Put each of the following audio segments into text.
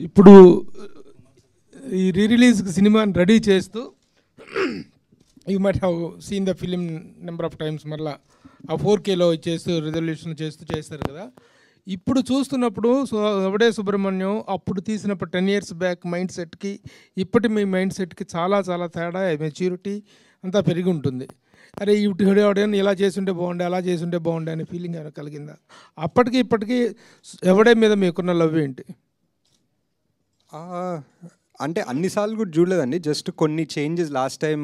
ఇప్పుడు ఈ రిలీజ్కి సినిమాని రెడీ చేస్తూ you might have seen the film number of times, మళ్ళీ ఆ 4Kలో చేస్తూ రిజల్యూషన్ చేస్తారు కదా. ఇప్పుడు చూస్తున్నప్పుడు ఎవడే సుబ్రహ్మణ్యం అప్పుడు తీసినప్పుడు 10 years బ్యాక్ మైండ్ సెట్కి ఇప్పటి మీ మైండ్ సెట్కి చాలా చాలా తేడా, మెచ్యూరిటీ అంతా పెరిగి ఉంటుంది. అరే ఎవడైనా ఇలా చేసుంటే బాగుండే, అలా చేసుంటే బాగుండే అనే ఫీలింగ్ ఏమైనా కలిగిందా? అప్పటికి ఇప్పటికీ ఎవడే మీద మీకున్న లవ్ ఏంటి? అంటే అన్నిసార్లు కూడా చూడలేదండి, జస్ట్ కొన్ని చేంజెస్ లాస్ట్ టైం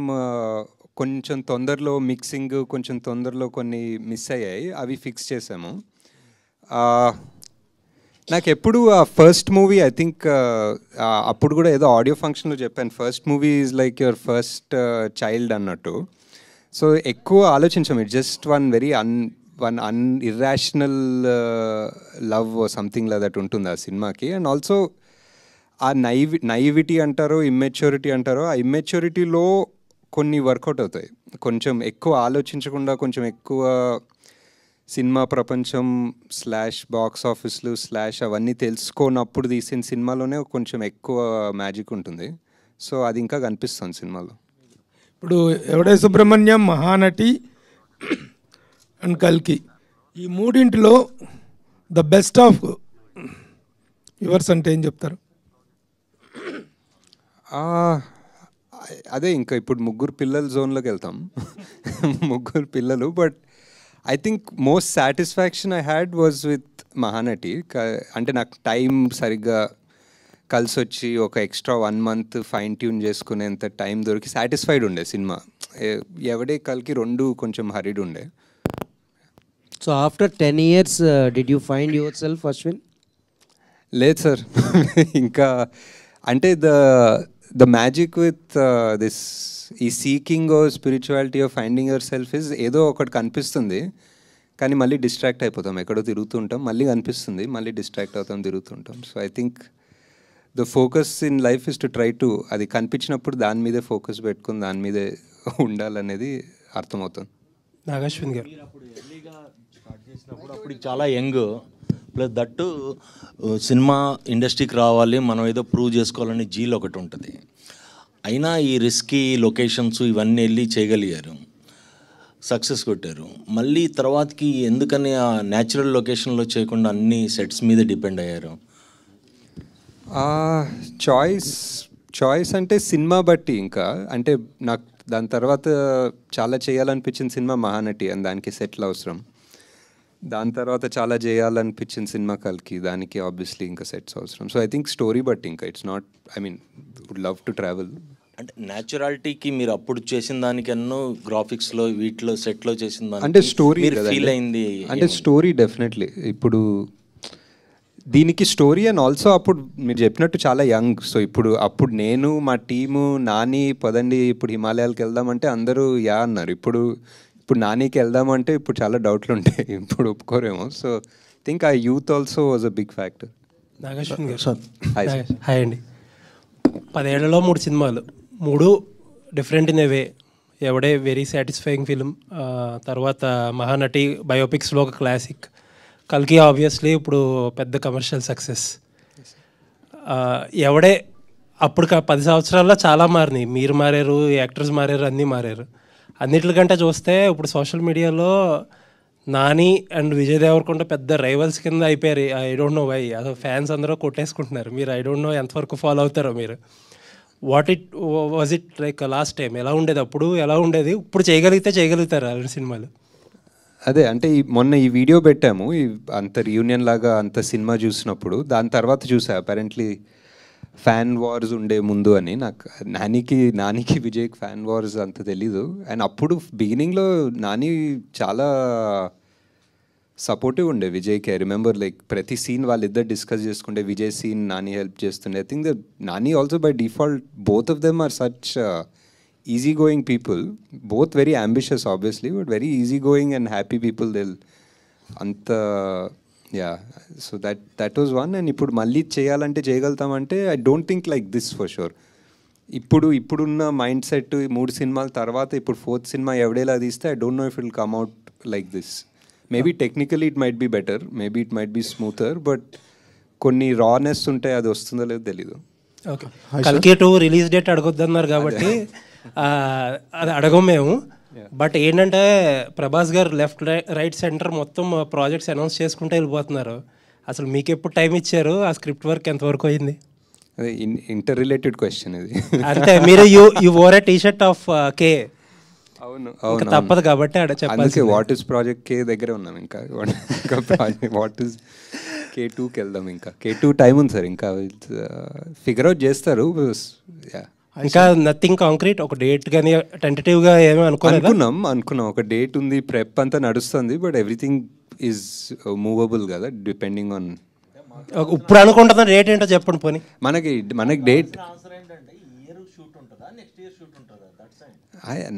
కొంచెం తొందరలో మిక్సింగ్, కొంచెం తొందరలో కొన్ని మిస్ అయ్యాయి, అవి ఫిక్స్ చేసాము. నాకు ఎప్పుడు ఆ ఫస్ట్ మూవీ ఐ థింక్ అప్పుడు కూడా ఏదో ఆడియో ఫంక్షన్లో చెప్పాను, first movie is like your first child అన్నట్టు. సో ఎక్కువ ఆలోచించాము, it just one irrational love something like that ఉంటుంది ఆ సినిమాకి. అండ్ ఆల్సో ఆ నైవిటీ అంటారో ఇమ్మెచ్యూరిటీ అంటారో, ఆ ఇమ్మెచ్యూరిటీలో కొన్ని వర్కౌట్ అవుతాయి. కొంచెం ఎక్కువ ఆలోచించకుండా, కొంచెం ఎక్కువ సినిమా ప్రపంచం /బాక్స్ ఆఫీస్లు అవన్నీ తెలుసుకోనప్పుడు తీసిన సినిమాలోనే కొంచెం ఎక్కువ మ్యాజిక్ ఉంటుంది. సో అది ఇంకా కనిపిస్తుంది సినిమాలో. ఇప్పుడు ఎవడే సుబ్రహ్మణ్యం, మహానటి అండ్ కల్కి, ఈ మూడింటిలో ద బెస్ట్ ఆఫ్ యువర్స్ అంటే ఏం చెప్తారు? అదే ఇంకా ఇప్పుడు ముగ్గురు పిల్లల జోన్లోకి వెళ్తాం. ముగ్గురు పిల్లలు. But I think most satisfaction I had was with Mahanati. అంటే నాకు టైం సరిగ్గా కలిసి వచ్చి ఒక ఎక్స్ట్రా 1 month ఫైన్ ట్యూన్ చేసుకునేంత టైం దొరికి సాటిస్ఫైడ్ ఉండే సినిమా. ఎవడే కల్కి రెండు కొంచెం హరిడ్ ఉండే. So after 10 years did you find yourself, Ashwin? లేదు సార్. ఇంకా అంటే ద మ్యాజిక్ విత్ దిస్ ఈ seeking or spirituality of finding yourself is ఏదో ఒకటి కనిపిస్తుంది, కానీ మళ్ళీ డిస్ట్రాక్ట్ అయిపోతాం, ఎక్కడో తిరుగుతుంటాం, మళ్ళీ కనిపిస్తుంది, మళ్ళీ డిస్ట్రాక్ట్ అవుతాం, తిరుగుతుంటాం. So I think the focus in life is to try to, అది కనిపించినప్పుడు దాని మీదే ఫోకస్ పెట్టుకుని దాని మీదే ఉండాలనేది అర్థమవుతుంది. నాగశ్విన్ గారు అప్పుడు ఎర్లీగా స్టార్ట్ చేసినప్పుడు అప్పుడు చాలా యంగ్, ప్లస్ దట్టు సినిమా ఇండస్ట్రీకి రావాలి, మనం ఏదో ప్రూవ్ చేసుకోవాలని జీల్ ఒకటి ఉంటుంది. అయినా ఈ రిస్కీ లొకేషన్స్ ఇవన్నీ వెళ్ళి చేయగలిగారు, సక్సెస్ కొట్టారు. మళ్ళీ తర్వాతకి ఎందుకని ఆ న్యాచురల్ లొకేషన్లో చేయకుండా అన్ని సెట్స్ మీద డిపెండ్ అయ్యారు? చాయిస్ అంటే సినిమా బట్టి. ఇంకా అంటే నాకు దాని తర్వాత చాలా చేయాలనిపించిన సినిమా మహానటి, అని దానికి సెట్లు అవసరం. దాని తర్వాత చాలా చేయాలనిపించిన సినిమా కల్కి, దానికి ఆబ్వియస్లీ ఇంకా సెట్స్ అవసరం. సో ఐ థింక్ స్టోరీ బట్టి, ఇంకా it's not, I mean would love to travel. అంటే న్యాచురాలిటీకి మీరు అప్పుడు చేసిన దానికన్నా గ్రాఫిక్స్లో వీటిలో సెట్లో చేసిన దానికి అంటే స్టోరీ ఫీల్ అయింది అంటే స్టోరీ డెఫినెట్లీ. ఇప్పుడు దీనికి స్టోరీ అండ్ ఆల్సో అప్పుడు మీరు చెప్పినట్టు చాలా యంగ్. సో అప్పుడు నేను మా టీము నాని పదండి ఇప్పుడు హిమాలయాలకు వెళ్దామంటే అందరూ యా అన్నారు. ఇప్పుడు నానికి వెళ్దామంటే ఇప్పుడు చాలా డౌట్లు ఉంటాయి, ఇప్పుడు ఒప్పుకోరేమో. సో థింక్ ఆ youth also was a big factor. Nag Ashwin గారు హాయ్ అండి. 10 ఏళ్లలో 3 సినిమాలు, 3 different in a way. Yevade very satisfying film, తర్వాత మహానటి బయోపిక్స్లో ఒక క్లాసిక్, కల్కి ఆబ్వియస్లీ ఇప్పుడు పెద్ద కమర్షియల్ సక్సెస్. ఎవడే అప్పుడు 10 సంవత్సరాల్లో చాలా మారినాయి, మీరు మారారు, యాక్టర్స్ మారారు, అన్నీ మారారు. అన్నిటికంటే చూస్తే ఇప్పుడు సోషల్ మీడియాలో నాని అండ్ విజయ్ దేవరకొండ పెద్ద రైవల్స్ కింద అయిపోయారు. ఐ డోంట్ నో వై, అసలు ఫ్యాన్స్ అందరూ కొట్టేసుకుంటున్నారు. మీరు ఐ డోంట్ నో ఎంతవరకు ఫాలో అవుతారో మీరు. Was it like last time ఎలా ఉండేది, అప్పుడు ఎలా ఉండేది, ఇప్పుడు చేయగలుగుతారు అలాంటి సినిమాలు? అదే అంటే మొన్న ఈ వీడియో పెట్టాము, అంత రీయూనియన్ లాగా అంత సినిమా చూసినప్పుడు. దాని తర్వాత చూసా అపారెంట్లీ ఫ్యాన్ వార్స్ ఉండే ముందు అని. నాకు నానికి విజయ్కి ఫ్యాన్ వార్స్ అంత తెలీదు. అండ్ అప్పుడు బిగినింగ్లో నాని చాలా సపోర్టివ్ ఉండే విజయ్కి. ఐ రిమెంబర్ లైక్ ప్రతి సీన్ వాళ్ళిద్దరు డిస్కస్ చేసుకుంటే విజయ్ సీన్ నాని హెల్ప్ చేస్తుండే. I think the Nani also by default both of them are such easy going people, both very ambitious obviously, but very easy going and happy people. They'll anta yeah, so that was one. And ఇప్పుడు మళ్ళీ చేయాలంటే చేయగలుగుతామంటే I don't think like this for sure. ఇప్పుడున్న mind set 3 సినిమాల తర్వాత ఇప్పుడు 4th cinema ఎవడేలా తీస్తే I don't know if it will come out like this. Maybe technically it might be better, maybe it might be smoother, but కొన్ని రానెస్ ఉంటాయి, అది వస్తుందో లేదో తెలీదు. ఓకే, కల్కి 2 రిలీజ్ డేట్ అడగొద్దన్నారు కాబట్టి అది అడగం మేము. బట్ ఏంటంటే ప్రభాస్ గారు లెఫ్ట్ రైట్ సెంటర్ మొత్తం ప్రాజెక్ట్స్ అనౌన్స్ చేసుకుంటూ వెళ్ళిపోతున్నారు. అసలు మీకు ఎప్పుడు టైం ఇచ్చారు? ఆ స్క్రిప్ట్ వర్క్ ఎంతవరకు అయింది? అదే ఇంటర్ రిలేటెడ్ క్వశ్చన్ ఇది. అంటే మీరు you wore a t-shirt of K. అవును ఇంకా అవును తప్పదు కాబట్టి అందుకే వాట్ ఇస్ ప్రాజెక్ట్ కే దగ్గరే ఉన్నాం. ఇంకా ప్రాజెక్ట్ వాట్ ఇస్ K2కి వెళ్దాం. ఇంకా K2 టైం ఉంది సార్, ఇంకా ఫిగర్ అవుట్ చేస్తారు. ఇంకా నథింగ్ కాంక్రీట్, ఒక డేట్ కానీ టెంటేటివ్గా ఏమీ అనుకున్నాం ఒక డేట్ ఉంది, ప్రెప్ అంతా నడుస్తుంది. బట్ ఎవ్రీథింగ్ ఈజ్ మూవబుల్ కదా, డిపెండింగ్ ఆన్. ఇప్పుడు అనుకుంటున్న డేట్ ఏంటో చెప్పండి పోనీ. మనకి డేట్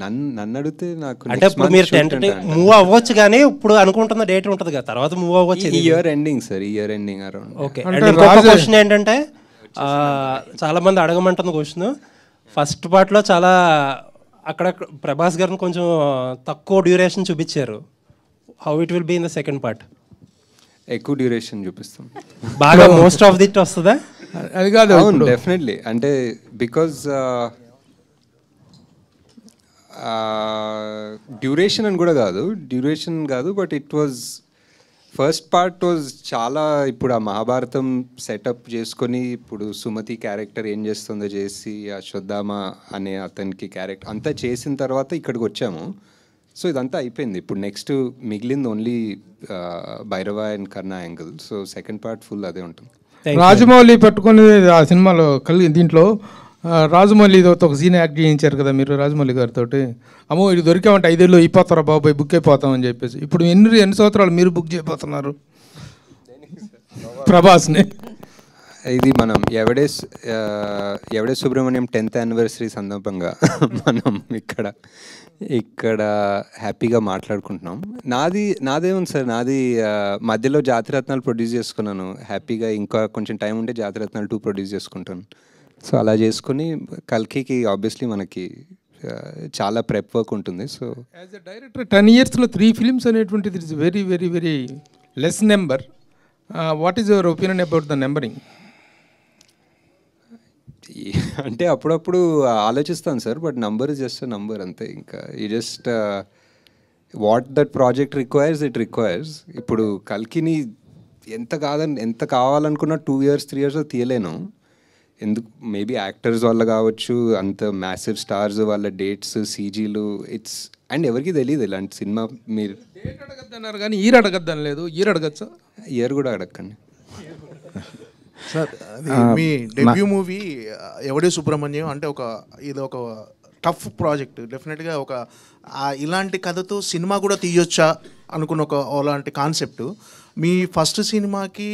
నన్ను అడిగితే నాకు అంటే ఇప్పుడు మీరు టెంటేటివ్ మూవ్ అవ్వచ్చు, కానీ ఇప్పుడు అనుకుంటున్న డేట్ ఉంటుంది కదా, తర్వాత మూవ్ అవ్వచ్చు. Year ending sir, year ending around. Okay, ఇంకొక క్వశ్చన్ ఏంటంటే చాలా మంది అడగమంటున్న క్వశ్చన్, ఫస్ట్ పార్ట్లో చాలా అక్కడ ప్రభాస్ గారిని కొంచెం తక్కువ డ్యూరేషన్ చూపించారు. How it will be in the second part? ఎక్కువ డ్యూరేషన్ చూపిస్తాం, బాగా మోస్ట్ ఆఫ్ దిట్ వస్తుందా? అది కాదు, అవును డెఫినెట్లీ. అంటే బికాజ్ డ్యూరేషన్ అని కూడా కాదు, but it was first part was చాలా. ఇప్పుడు ఆ మహాభారతం సెటప్ చేసుకొని ఇప్పుడు సుమతి క్యారెక్టర్ ఏం చేస్తుందో చేసి, అశ్వత్థామ అనే అతనికి క్యారెక్టర్ అంతా చేసిన తర్వాత ఇక్కడికి వచ్చాము. సో ఇదంతా అయిపోయింది. ఇప్పుడు నెక్స్ట్ మిగిలింది only Bhairava and Karna angle. So second part full అదే ఉంటుంది. రాజమౌళి పట్టుకొని ఆ సినిమాలో దీంట్లో రాజమౌళి ఒక సీన్ యాక్ట్ చేయించారు కదా మీరు రాజమౌళి గారితో. అమ్మో ఇది దొరికామంటే 5 ఏళ్ళు అయిపోతారా బాబాయ్, బుక్ అయిపోతామని చెప్పేసి. ఇప్పుడు ఎన్ని సంవత్సరాలు మీరు బుక్ చేయబోతున్నారు ప్రభాస్ని? ఇది మనం ఎవడే సుబ్రహ్మణ్యం 10th యానివర్సరీ సందర్భంగా మనం ఇక్కడ హ్యాపీగా మాట్లాడుకుంటున్నాం. నాదేముంది సార్, నాది మధ్యలో జాతిరత్నాలు ప్రొడ్యూస్ చేసుకున్నాను హ్యాపీగా. ఇంకా కొంచెం టైం ఉంటే జాతిరత్నాలు 2 ప్రొడ్యూస్ చేసుకుంటాను. సో అలా చేసుకుని కల్కికి ఆబ్వియస్లీ మనకి చాలా ప్రెప్ వర్క్ ఉంటుంది. So as a director 10 yearsలో 3 films అనేటువంటిది it's very very very less number. What is your opinion about the numbering? అంటే అప్పుడప్పుడు ఆలోచిస్తాను sir, but number is just number అంతే. ఇంకా ఈ just what that project requires it requires. ఇప్పుడు కల్కిని ఎంత కావాలనుకున్నా 2 years 3 years తీయలేను. ఎందుకు, మేబీ యాక్టర్స్ వల్ల కావచ్చు, అంత మ్యాసివ్ స్టార్స్ వాళ్ళ డేట్స్ సీజీలు ఇట్స్ అండ్ ఎవరికి తెలియదు ఇలాంటి సినిమా. మీరు డేట్ అడగద్దన్నారు కానీ ఇయర్ అడగద్దని లేదు, ఇయర్ అడగచ్చా? ఇయర్ కూడా అడగండి సార్. మీ డెబ్యూ మూవీ ఎవడే సుబ్రహ్మణ్యం అంటే ఇది ఒక టఫ్ ప్రాజెక్ట్. డెఫినెట్గా ఇలాంటి కథతో సినిమా కూడా తీయొచ్చా అనుకున్న అలాంటి కాన్సెప్ట్. మీ ఫస్ట్ సినిమాకి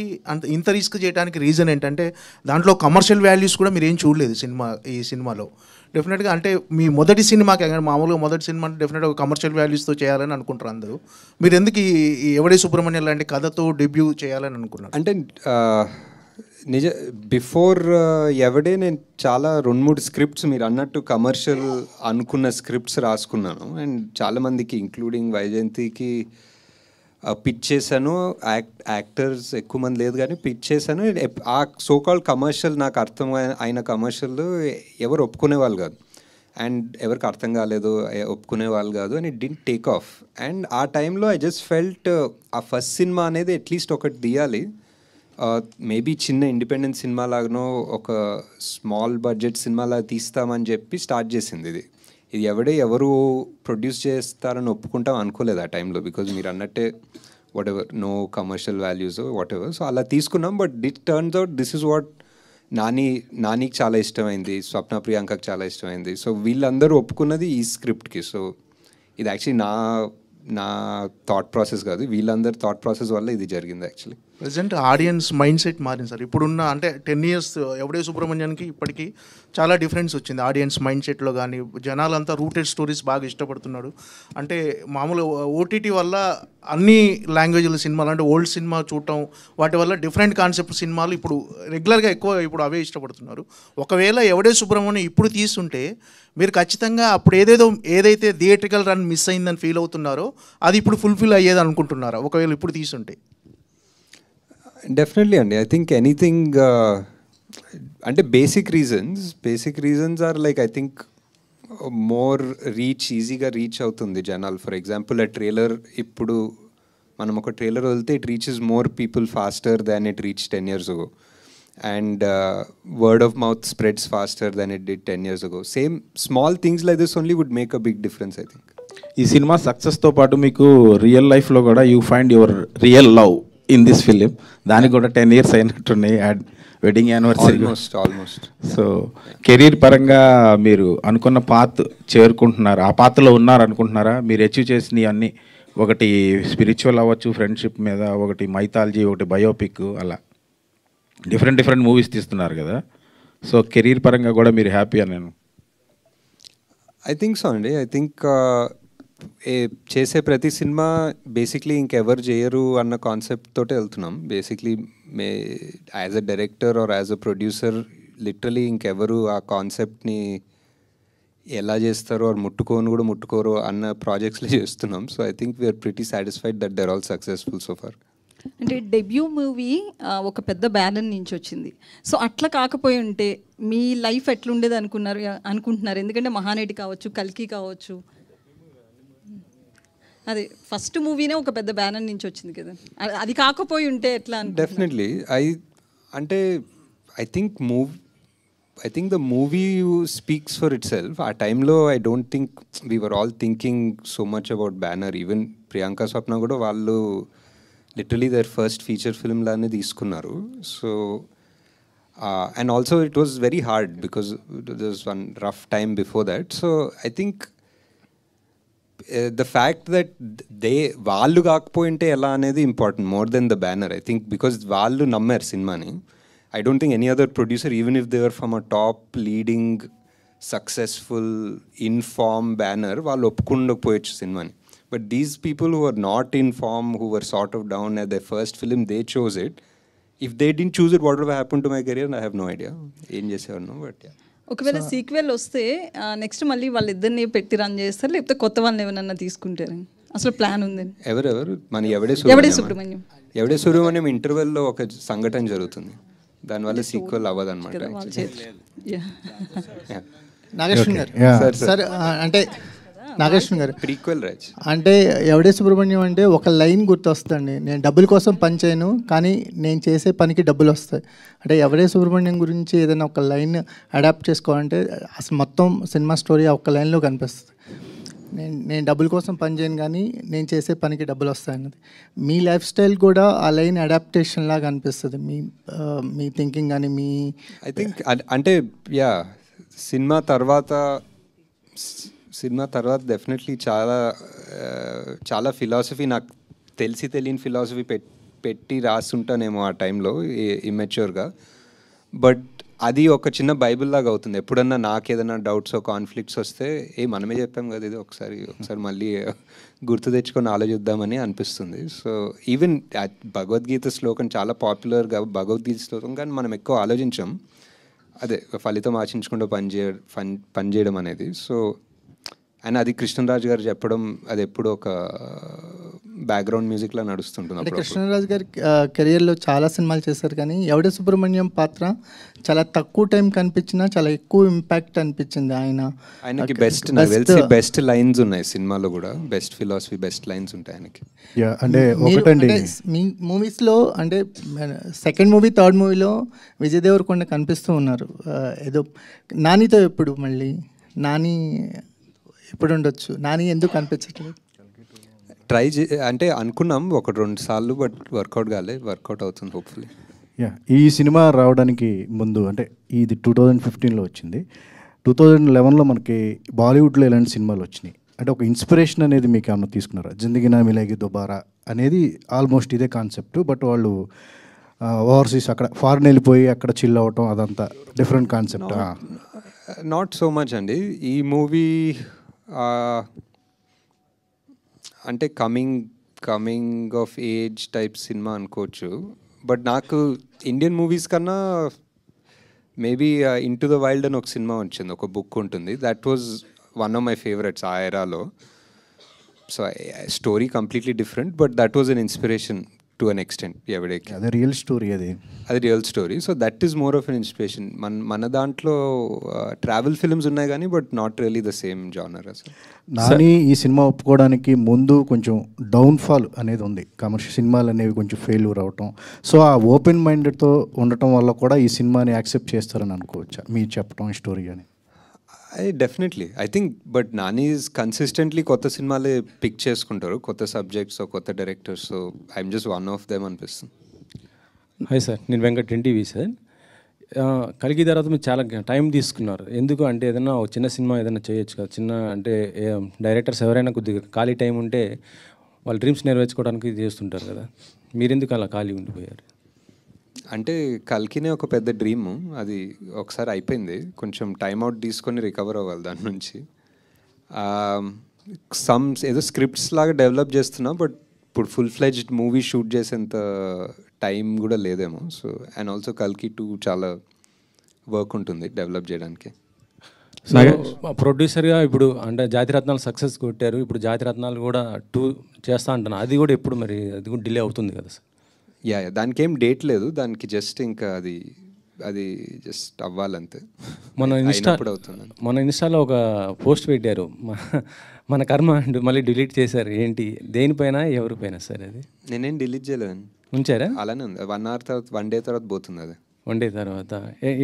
ఇంత రిస్క్ చేయడానికి రీజన్ ఏంటంటే దాంట్లో కమర్షియల్ వాల్యూస్ కూడా మీరు ఏం చూడలేదు ఈ సినిమాలో. డెఫినెట్గా అంటే మీ మొదటి సినిమాకి మామూలుగా మొదటి సినిమా అంటే డెఫినెట్గా కమర్షియల్ వాల్యూస్తో చేయాలని అనుకుంటారు అందరూ. మీరు ఎందుకు ఈ ఎవడే సుబ్రహ్మణ్యం లాంటి కథతో డెబ్యూ చేయాలని అనుకున్నారు? అంటే బిఫోర్ ఎవడే నేను చాలా 2-3 స్క్రిప్ట్స్ మీరు అన్నట్టు కమర్షియల్ అనుకున్న స్క్రిప్ట్స్ రాసుకున్నాను. అండ్ చాలామందికి ఇంక్లూడింగ్ వైజయంతికి పిచ్ చేశాను. యాక్టర్స్ ఎక్కువ మంది లేదు కానీ పిచ్ చేశాను. ఆ సోకాల్ కమర్షియల్ నాకు అర్థం అయిన కమర్షియల్ ఎవరు ఒప్పుకునే వాళ్ళు కాదు, అండ్ ఎవరికి అర్థం కాలేదు, ఒప్పుకునే వాళ్ళు కాదు, and it didn't take off. And ఆ టైంలో ఐ జస్ట్ ఫెల్ట్ ఆ ఫస్ట్ సినిమా అనేది అట్లీస్ట్ ఒకటి తీయాలి. మేబీ చిన్న ఇండిపెండెంట్ సినిమా లాగానో ఒక స్మాల్ బడ్జెట్ సినిమాలా తీస్తామని చెప్పి స్టార్ట్ చేసింది ఇది ఎవరు ప్రొడ్యూస్ చేస్తారని ఒప్పుకుంటాం అనుకోలేదు ఆ టైంలో. బికాజ్ మీరు అన్నట్టే whatever no commercial values whatever. So అలా తీసుకున్నాం. But it turns out this is what నానికి చాలా ఇష్టమైంది, స్వప్న ప్రియాంకకి చాలా ఇష్టమైంది. సో వీళ్ళందరూ ఒప్పుకున్నది ఈ స్క్రిప్ట్కి. సో ఇది యాక్చువల్లీ నా థాట్ ప్రాసెస్ కాదు, వీళ్ళందరి థాట్ ప్రాసెస్ వల్ల ఇది జరిగింది actually. Present audience mind set మారింది సార్. ఇప్పుడున్న అంటే 10 years ఎవడే సుబ్రహ్మణ్యానికి ఇప్పటికీ చాలా డిఫరెన్స్ వచ్చింది ఆడియన్స్ మైండ్ సెట్లో. కానీ జనాలంతా రూటెడ్ స్టోరీస్ బాగా ఇష్టపడుతున్నాడు. అంటే మామూలు ఓటీటీ వల్ల అన్ని లాంగ్వేజ్ల సినిమాలు అంటే ఓల్డ్ సినిమా చూడటం వాటి వల్ల డిఫరెంట్ కాన్సెప్ట్ సినిమాలు ఇప్పుడు రెగ్యులర్గా ఇప్పుడు అవే ఇష్టపడుతున్నారు. ఒకవేళ ఎవడే సుబ్రహ్మణ్యం ఇప్పుడు తీస్తుంటే మీరు ఖచ్చితంగా అప్పుడు ఏదైతే థియేట్రికల్ రన్ మిస్ అయిందని ఫీల్ అవుతున్నారో అది ఇప్పుడు ఫుల్ఫిల్ అయ్యేది అనుకుంటున్నారా ఒకవేళ ఇప్పుడు తీసుంటే? డెఫినెట్లీ అండి. ఐ థింక్ ఎనీథింగ్ అంటే basic reasons are like I think more ఈజీగా రీచ్ అవుతుంది జనాలు. ఫర్ ఎగ్జాంపుల్ ఆ ట్రైలర్, ఇప్పుడు మనం ఒక ట్రైలర్ వదిలితే it reaches more people faster than it reach 10 years ago. And word of mouth spreads faster than it did 10 years ago. Same small things like this only would make a big difference, I think. ఈ సినిమా సక్సెస్తో పాటు మీకు real లైఫ్లో కూడా you find your real love in this film. దానికి కూడా 10 years అయినట్టున్నాయి, wedding anniversary almost. So career పరంగా మీరు అనుకున్న పాత్ చేరుకుంటున్నారు, ఆ పాత్రలో ఉన్నారు అనుకుంటున్నారా? మీరు అచీవ్ చేసినవి అన్నీ, ఒకటి స్పిరిచువల్ అవ్వచ్చు, ఫ్రెండ్షిప్ మీద, ఒకటి మైథాలజీ, ఒకటి బయోపిక్, అలా డిఫరెంట్ మూవీస్ తీస్తున్నారు కదా. సో కెరీర్ పరంగా కూడా మీరు హ్యాపీ అని నేను ఐ థింక్ సో అండి. ఐ థింక్ చేసే ప్రతి సినిమా బేసిక్లీ ఇంకెవరు చేయరు అన్న కాన్సెప్ట్ తోటే వెళ్తున్నాం. Basically as a director or as a producer literally ఇంకెవరు ఆ కాన్సెప్ట్ని ఎలా చేస్తారో ఆర్ ముట్టుకోరు అన్న ప్రాజెక్ట్స్లో చేస్తున్నాం. So I think we're pretty satisfied that they are all successful so far. అంటే డెబ్యూ మూవీ ఒక పెద్ద బ్యానర్ నుంచి వచ్చింది. సో అట్లా కాకపోయి ఉంటే మీ లైఫ్ ఎట్లుండేది అనుకుంటున్నారు? ఎందుకంటే మహానటి కావచ్చు, కల్కి కావచ్చు, అదే ఫస్ట్ మూవీనే ఒక పెద్ద బ్యానర్ నుంచి వచ్చింది కదా, అది కాకపోయి ఉంటే ఎట్లా? Definitely I think the movie speaks for itself. Our time lo, I don't think we were all thinking so much about banner. Even Priyanka Swapna kuda vallu literally their first feature film lane తీసుకున్నారు. So and also it was very hard because there was one rough time before that. So I think the fact that వాళ్ళు కాకపోయింటే ఎలా అనేది important more than the banner. I think because వాళ్ళు నమ్మారు సినిమాని. I don't think any other producer, even if they were from a top leading successful in-form banner, వాళ్ళు ఒప్పుకుండకపోయచ్చు సినిమాని. But these people who are not in form, who were sort of down at their first film, they chose it. If they didn't choose it, what would have happened to my career? I have no idea. ఏం చేసేవారు, but yeah. ఒకవేళ sequel వస్తే next మళ్ళీ వాళ్ళిద్దరిని పెట్టి run చేస్తారు, లేకపోతే కొత్త వాళ్ళని ఏమన్నా తీసుకుంటారు? అసలు ప్లాన్ ఉంది? ఎవరెవరు మన ఎవడే సుబ్రహ్మణ్యం ఇంటర్వెల్లో ఒక సంఘటన జరుగుతుంది, దానివల్ల సీక్వెల్ అవ్వదు అనమాట. నాగేశ్వన్ గారు సార్, అంటే నాగేశ్వన్ గారు ప్రీక్వెల్ రాజ్ అంటే ఎవడే సుబ్రహ్మణ్యం అంటే ఒక లైన్ గుర్తొస్తుందండి, నేను డబ్బుల కోసం పని చేయను కానీ నేను చేసే పనికి డబ్బులు వస్తాయి. అంటే ఎవడే సుబ్రహ్మణ్యం గురించి ఏదైనా ఒక లైన్ అడాప్ట్ చేసుకోవాలంటే అసలు మొత్తం సినిమా స్టోరీ ఆ ఒక్క లైన్లో కనిపిస్తుంది. నేను డబ్బుల కోసం పని చేయను కానీ నేను చేసే పనికి డబ్బులు వస్తాయన్నది. మీ లైఫ్ స్టైల్ కూడా ఆ లైన్ అడాప్టేషన్ లాగా అనిపిస్తుంది, మీ థింకింగ్ కానీ మీ ఐ థింక్. అంటే యా సినిమా తర్వాత డెఫినెట్లీ చాలా ఫిలాసఫీ, నాకు తెలియని ఫిలాసఫీ పెట్టి రాస్తుంటానేమో ఆ టైంలో ఇమ్మెచ్యూర్గా. బట్ అది ఒక చిన్న బైబిల్ లాగా అవుతుంది. ఎప్పుడన్నా నాకు ఏదైనా డౌట్స్ కాన్ఫ్లిక్ట్స్ వస్తే మనమే చెప్పాం కదా ఇది, ఒకసారి మళ్ళీ గుర్తు తెచ్చుకొని ఆలోచిద్దామని అనిపిస్తుంది. సో ఈవెన్ భగవద్గీత శ్లోకం చాలా పాపులర్గా భగవద్గీత శ్లోకం, కానీ మనం ఎక్కువ ఆలోచించాం. అదే ఫలితం ఆశించకుండా పనిచేయడం అనేది. సో అండ్ అది కృష్ణరాజు గారు చెప్పడం, అది ఎప్పుడు ఒక బ్యాక్గ్రౌండ్ మ్యూజిక్లా నడుస్తుంటుంది. అంటే కృష్ణరాజు గారి కెరియర్లో చాలా సినిమాలు చేశారు, కానీ ఎవడే సుబ్రహ్మణ్యం పాత్ర చాలా తక్కువ టైం కనిపించినా చాలా ఎక్కువ ఇంపాక్ట్ అనిపించింది. ఆయనకి బెస్ట్ లైన్స్ ఉన్నాయి సినిమాలో కూడా, బెస్ట్ ఫిలాసఫీ, బెస్ట్ లైన్స్ ఉంటాయి ఆయనకి. అంటే మీ మూవీస్లో అంటే సెకండ్ మూవీ, థర్డ్ మూవీలో విజయ్ దేవరకొండ కనిపిస్తూ ఉన్నారు. ఏదో నానితో ఎప్పుడు మళ్ళీ నాని ఎప్పుడు ఉండొచ్చు, నాని ఎందుకు కనిపించట్లేదు? అంటే అనుకున్నాం 1-2 సార్లు, బట్ వర్కౌట్ అవుతుంది హోప్ఫుల్లీ. ఈ సినిమా రావడానికి ముందు అంటే ఇది 2015లో వచ్చింది. 2011లో మనకి బాలీవుడ్లో ఇలాంటి సినిమాలు వచ్చినాయి. అంటే ఒక ఇన్స్పిరేషన్ అనేది మీకు ఏమన్నా తీసుకున్నారా? జిందగీ నా మిలేగి దోబారా అనేది ఆల్మోస్ట్ ఇదే కాన్సెప్ట్, బట్ వాళ్ళు ఓవర్సీస్ అక్కడ ఫారెన్ వెళ్ళిపోయి అక్కడ చిల్ అవ్వటం, అదంతా different concept. Not so much అండి. ఈ మూవీ అంటే కమింగ్ ఆఫ్ ఏజ్ టైప్ సినిమా అనుకోవచ్చు. బట్ నాకు ఇండియన్ మూవీస్ కన్నా మేబీ ఇంటూ ద వైల్డ్ అని ఒక సినిమా వచ్చింది, ఒక బుక్ ఉంటుంది. That was one of my favourites ఆ ఎరాలో. So story completely different, but that was an inspiration to an extent ఎవడేకి. అదే రియల్ స్టోరీ, అది real story. So that is more of an inspiration. మన దాంట్లో ట్రావెల్ ఫిల్మ్స్ ఉన్నాయి కానీ but not really the same genre అసలు. నాని ఈ cinema ఒప్పుకోవడానికి ముందు కొంచెం డౌన్ఫాల్ అనేది ఉంది, కమర్షియల్ సినిమాలు అనేవి కొంచెం ఫెయిల్యూర్ అవటం. సో ఆ ఓపెన్ మైండెడ్తో ఉండటం వల్ల కూడా ఈ సినిమాని యాక్సెప్ట్ చేస్తారని అనుకోవచ్చా మీరు చెప్పడం ఈ స్టోరీ అని? Definitely I think, but Nani is consistently కొత్త సినిమాలే పిక్ చేసుకుంటారు, కొత్త సబ్జెక్ట్స్, కొత్త directors. So I'm just one of them అనిపిస్తుంది. హాయ్ సార్, నేను వెంకట్ ఎన్టీవీ సార్. కలికి తర్వాత మీరు చాలా టైం తీసుకున్నారు. ఎందుకు అంటే ఏదైనా ఒక చిన్న సినిమా ఏదైనా చేయొచ్చు కదా, చిన్న అంటే డైరెక్టర్స్ ఎవరైనా కొద్దిగా ఖాళీ టైం ఉంటే వాళ్ళ డ్రీమ్స్ నెరవేర్చుకోవడానికి చేస్తుంటారు కదా, మీరెందుకు అలా ఖాళీ ఉండిపోయారు? అంటే కల్కినే ఒక పెద్ద డ్రీమ్, అది ఒకసారి అయిపోయింది. కొంచెం టైం అవుట్ తీసుకొని రికవర్ అవ్వాలి దాని నుంచి. ఏదో స్క్రిప్ట్స్ లాగా డెవలప్ చేస్తున్నా, బట్ ఇప్పుడు ఫుల్ ఫ్లెడ్జ్డ్ మూవీ షూట్ చేసేంత టైం కూడా లేదేమో. సో అండ్ ఆల్సో కల్కి 2 చాలా వర్క్ ఉంటుంది డెవలప్ చేయడానికి. సో ప్రొడ్యూసర్గా ఇప్పుడు అంటే జాతిరత్నాలు సక్సెస్ కొట్టారు, ఇప్పుడు జాతిరత్నాలు కూడా 2 చేస్తా అంటున్నా, అది కూడా ఎప్పుడు మరి అది కూడా డిలే అవుతుంది కదా సార్? యా, దానికి ఏం డేట్ లేదు, దానికి జస్ట్ ఇంకా అది జస్ట్ అవ్వాలంతే. మన ఇన్స్టాలో ఒక పోస్ట్ పెట్టారు, మన కర్మ అండ్ మళ్ళీ డిలీట్ చేశారు. ఏంటి, దేనిపైన ఎవరిపైన సార్? అది నేనేం డిలీట్ చేయలేదండి, ఉంచారా? అలానే ఉంది. 1 hour తర్వాత 1 day తర్వాత పోతుంది అది. 1 day తర్వాత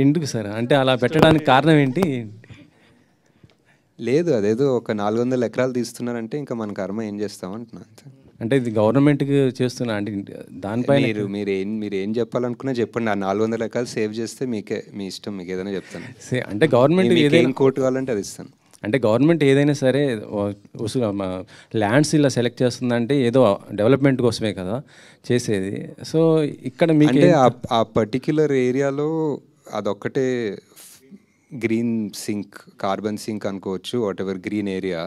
ఎందుకు సార్? అంటే అలా పెట్టడానికి కారణం ఏంటి? లేదు, అదేదో ఒక 400 ఎకరాలు తీస్తున్నారంటే ఇంకా మన కర్మ ఏం చేస్తాం అంటున్నా అంతే. అంటే ఇది గవర్నమెంట్కి చేస్తున్నా అంటే దానిపైన మీరు ఏం చెప్పాలనుకున్నా చెప్పండి. ఆ 400 ఎకరాలు సేవ్ చేస్తే మీకే, మీ ఇష్టం, మీకు ఏదైనా చెప్తాను. అంటే గవర్నమెంట్ ఏదైనా కోర్టు కావాలంటే అది ఇస్తాను. అంటే గవర్నమెంట్ ఏదైనా సరే ల్యాండ్స్ ఇలా సెలెక్ట్ చేస్తుందంటే ఏదో డెవలప్మెంట్ కోసమే కదా చేసేది. సో ఇక్కడ మీకు అంటే ఆ పర్టిక్యులర్ ఏరియాలో అదొక్కటే గ్రీన్ సింక్, కార్బన్ సింక్ అనుకోవచ్చు, వాట్ ఎవర్ గ్రీన్ ఏరియా.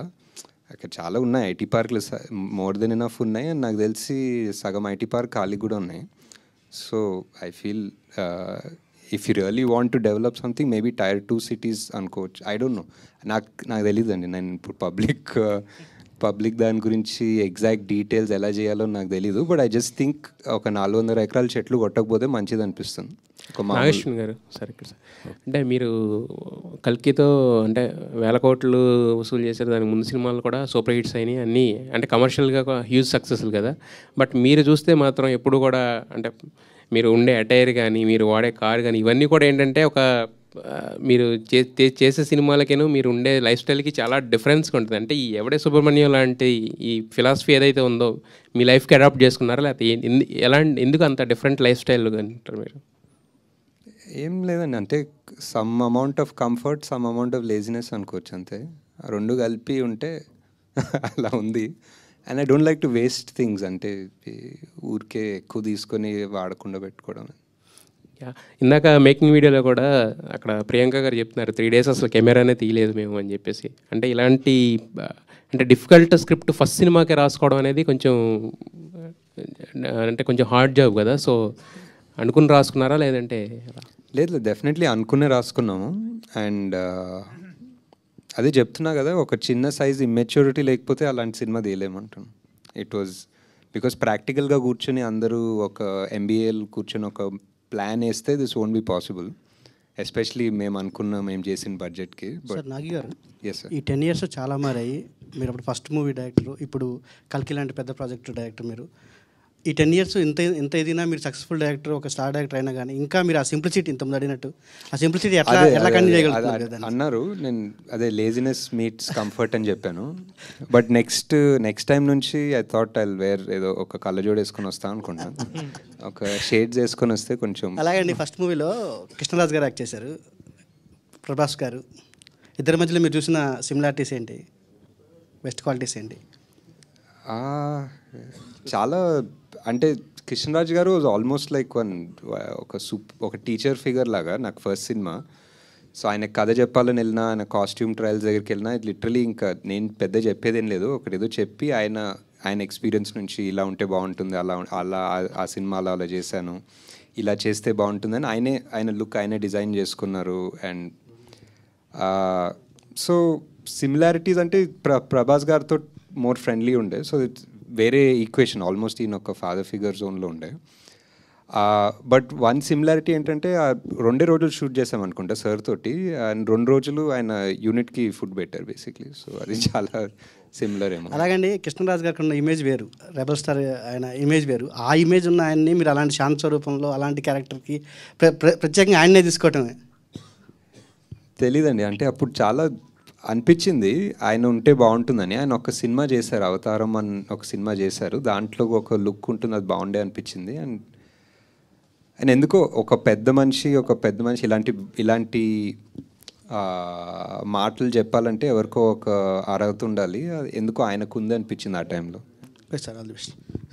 అక్కడ చాలా ఉన్నాయి ఐటీ పార్క్లు, మోర్ దెన్ ఎనఫ్ ఉన్నాయి. అండ్ నాకు తెలిసి సగం ఐటీ పార్క్ ఖాళీ కూడా ఉన్నాయి. So I feel if you really want to develop something, maybe Tier 2 cities అనుకోవచ్చు. ఐ డోంట్ నో, నాకు తెలియదండి. నేను ఇప్పుడు పబ్లిక్ దాని గురించి ఎగ్జాక్ట్ డీటెయిల్స్ ఎలా చేయాలో నాకు తెలీదు. బట్ ఐ జస్ట్ థింక్ ఒక 400 ఎకరాల చెట్లు కొట్టకపోతే మంచిది అనిపిస్తుంది. నాగేశ్వర్ గారు సార్, ఇక్కడ సార్ అంటే మీరు కల్కితో అంటే 1000 కోట్లు వసూలు చేశారు. దానికి ముందు సినిమాలు కూడా సూపర్ హిట్స్ అయినాయి, అన్నీ అంటే కమర్షియల్గా హ్యూజ్ సక్సెస్లు కదా. బట్ మీరు చూస్తే మాత్రం ఎప్పుడు కూడా అంటే మీరు ఉండే అటైర్ కానీ, మీరు వాడే కార్ కానీ, ఇవన్నీ కూడా ఏంటంటే ఒక మీరు చేసే సినిమాలకేను మీరు ఉండే లైఫ్ స్టైల్కి చాలా డిఫరెన్స్గా ఉంటుంది. అంటే ఈ ఎవడే సుబ్రహ్మణ్యం లాంటి ఈ ఫిలాసఫీ ఏదైతే ఉందో మీ లైఫ్కి అడాప్ట్ చేసుకున్నారా, లేకపోతే ఎందుకు అంత డిఫరెంట్ లైఫ్ స్టైల్ అంటారు మీరు? ఏం లేదండి, అంటే some amount of comfort, some amount of laziness అనుకోవచ్చు అంతే. ఆ 2 కలిపి ఉంటే అలా ఉంది. And I don't like to waste things, అంటే ఊరికే ఎక్కువ తీసుకొని వాడకుండా పెట్టుకోవడం. ఇందాక మేకింగ్ వీడియోలో కూడా అక్కడ ప్రియాంక గారు చెప్తున్నారు 3 days అసలు కెమెరానే తీయలేదు మేము అని చెప్పేసి. అంటే ఇలాంటి అంటే డిఫికల్ట్ స్క్రిప్ట్ ఫస్ట్ సినిమాకే రాసుకోవడం అనేది కొంచెం అంటే కొంచెం హార్డ్ జాబ్ కదా. సో అనుకుని రాసుకున్నారా లేదంటే? లేదు, డెఫినెట్లీ అనుకునే రాసుకున్నాము. అండ్ అదే చెప్తున్నా కదా, ఒక చిన్న సైజ్ ఇమ్మెచ్యూరిటీ లేకపోతే అలాంటి సినిమా తీయలేమంటాను. ఇట్ వాజ్ బికాస్ ప్రాక్టికల్గా కూర్చొని అందరూ ఒక MBAలు కూర్చొని ఒక ప్లాన్ వేస్తే this won't be possible, especially మేము చేసిన బడ్జెట్కి. సార్ నాగి గారు, ఎస్ సార్, ఈ 10 years చాలా మారాయి. మీరు అప్పుడు ఫస్ట్ మూవీ డైరెక్టర్, ఇప్పుడు కల్కి లాంటి పెద్ద ప్రాజెక్ట్ డైరెక్టర్. మీరు ఈ 10 years ఇంత ఏదైనా మీరు సక్సెస్ఫుల్ డైరెక్టర్, ఒక స్టార్ డైరెక్టర్ అయినా కానీ ఇంకా మీరు ఆ సింప్లిసిటీ ఇంతమంది అడిగినట్టు ఆ సింప్లిసిటీ ఎలా కంటిన్యూ చేయగలుగుతారు అన్నారు. నేను అదే లేజినెస్ మీట్స్ కంఫర్ట్ అని చెప్పాను. బట్ నెక్స్ట్ టైం నుంచి ఐ థాట్ ఐ వేర్ ఏదో ఒక కళ్ళజోడు వేసుకొని వస్తాను అనుకుంటాను, ఒక షేడ్స్ వేసుకొని వస్తే కొంచెం. అలాగండి, ఫస్ట్ మూవీలో కృష్ణరాజ్ గారు యాక్ట్ చేశారు, ప్రభాస్ గారు. ఇద్దరి మధ్యలో మీరు చూసిన సిమిలారిటీస్ ఏంటి, బెస్ట్ క్వాలిటీస్ ఏంటి? చాలా, అంటే కృష్ణరాజ్ గారు వాజ్ ఆల్మోస్ట్ లైక్ ఒక టీచర్ ఫిగర్ లాగా నాకు ఫస్ట్ సినిమా. సో ఆయన కథ చెప్పాలని వెళ్ళినా, ఆయన కాస్ట్యూమ్ ట్రయల్స్ దగ్గరికి వెళ్ళినా, లిటరలీ ఇంకా నేను పెద్ద చెప్పేదేం లేదు, ఒకటేదో చెప్పి ఆయన ఎక్స్పీరియన్స్ నుంచి ఇలా ఉంటే బాగుంటుంది, అలా ఆ సినిమాలో అలా చేశాను, ఇలా చేస్తే బాగుంటుందని ఆయన లుక్ ఆయనే డిజైన్ చేసుకున్నారు. అండ్ సో సిమిలారిటీస్ అంటే ప్రభాస్ గారితో మోర్ ఫ్రెండ్లీ ఉండే. సో వేరే ఈక్వేషన్ ఆల్మోస్ట్ ఈయన ఒక ఫాదర్ ఫిగర్ జోన్లో ఉండే. బట్ వన్ సిమిలారిటీ ఏంటంటే 2 రోజులు షూట్ చేసాం అనుకుంటా సార్ తోటి, అండ్ 2 రోజులు ఆయన యూనిట్కి ఫుడ్ పెట్టారు బేసిక్లీ. సో అది చాలా సిమిలర్ ఏమో. అలాగండి కృష్ణరాజు గారికి ఉన్న ఇమేజ్ వేరు, రెబల్ స్టార్ ఆయన ఇమేజ్ వేరు. ఆ ఇమేజ్ ఉన్న ఆయన్ని మీరు అలాంటి శాంత స్వరూపంలో అలాంటి క్యారెక్టర్కి ప్రత్యేకంగా ఆయన్నే తీసుకోవటమే తెలీదండి. అంటే అప్పుడు చాలా అనిపించింది ఆయన ఉంటే బాగుంటుందని. ఆయన ఒక సినిమా చేశారు, అవతారం అని ఒక సినిమా చేశారు, దాంట్లో ఒక లుక్ ఉంటుంది, అది బాగుండే అనిపించింది. అండ్ ఎందుకో ఒక పెద్ద మనిషి ఇలాంటి మాటలు చెప్పాలంటే ఎవరికో ఒక అర్హత ఉండాలి, ఎందుకో ఆయనకు ఉంది అనిపించింది ఆ టైంలో.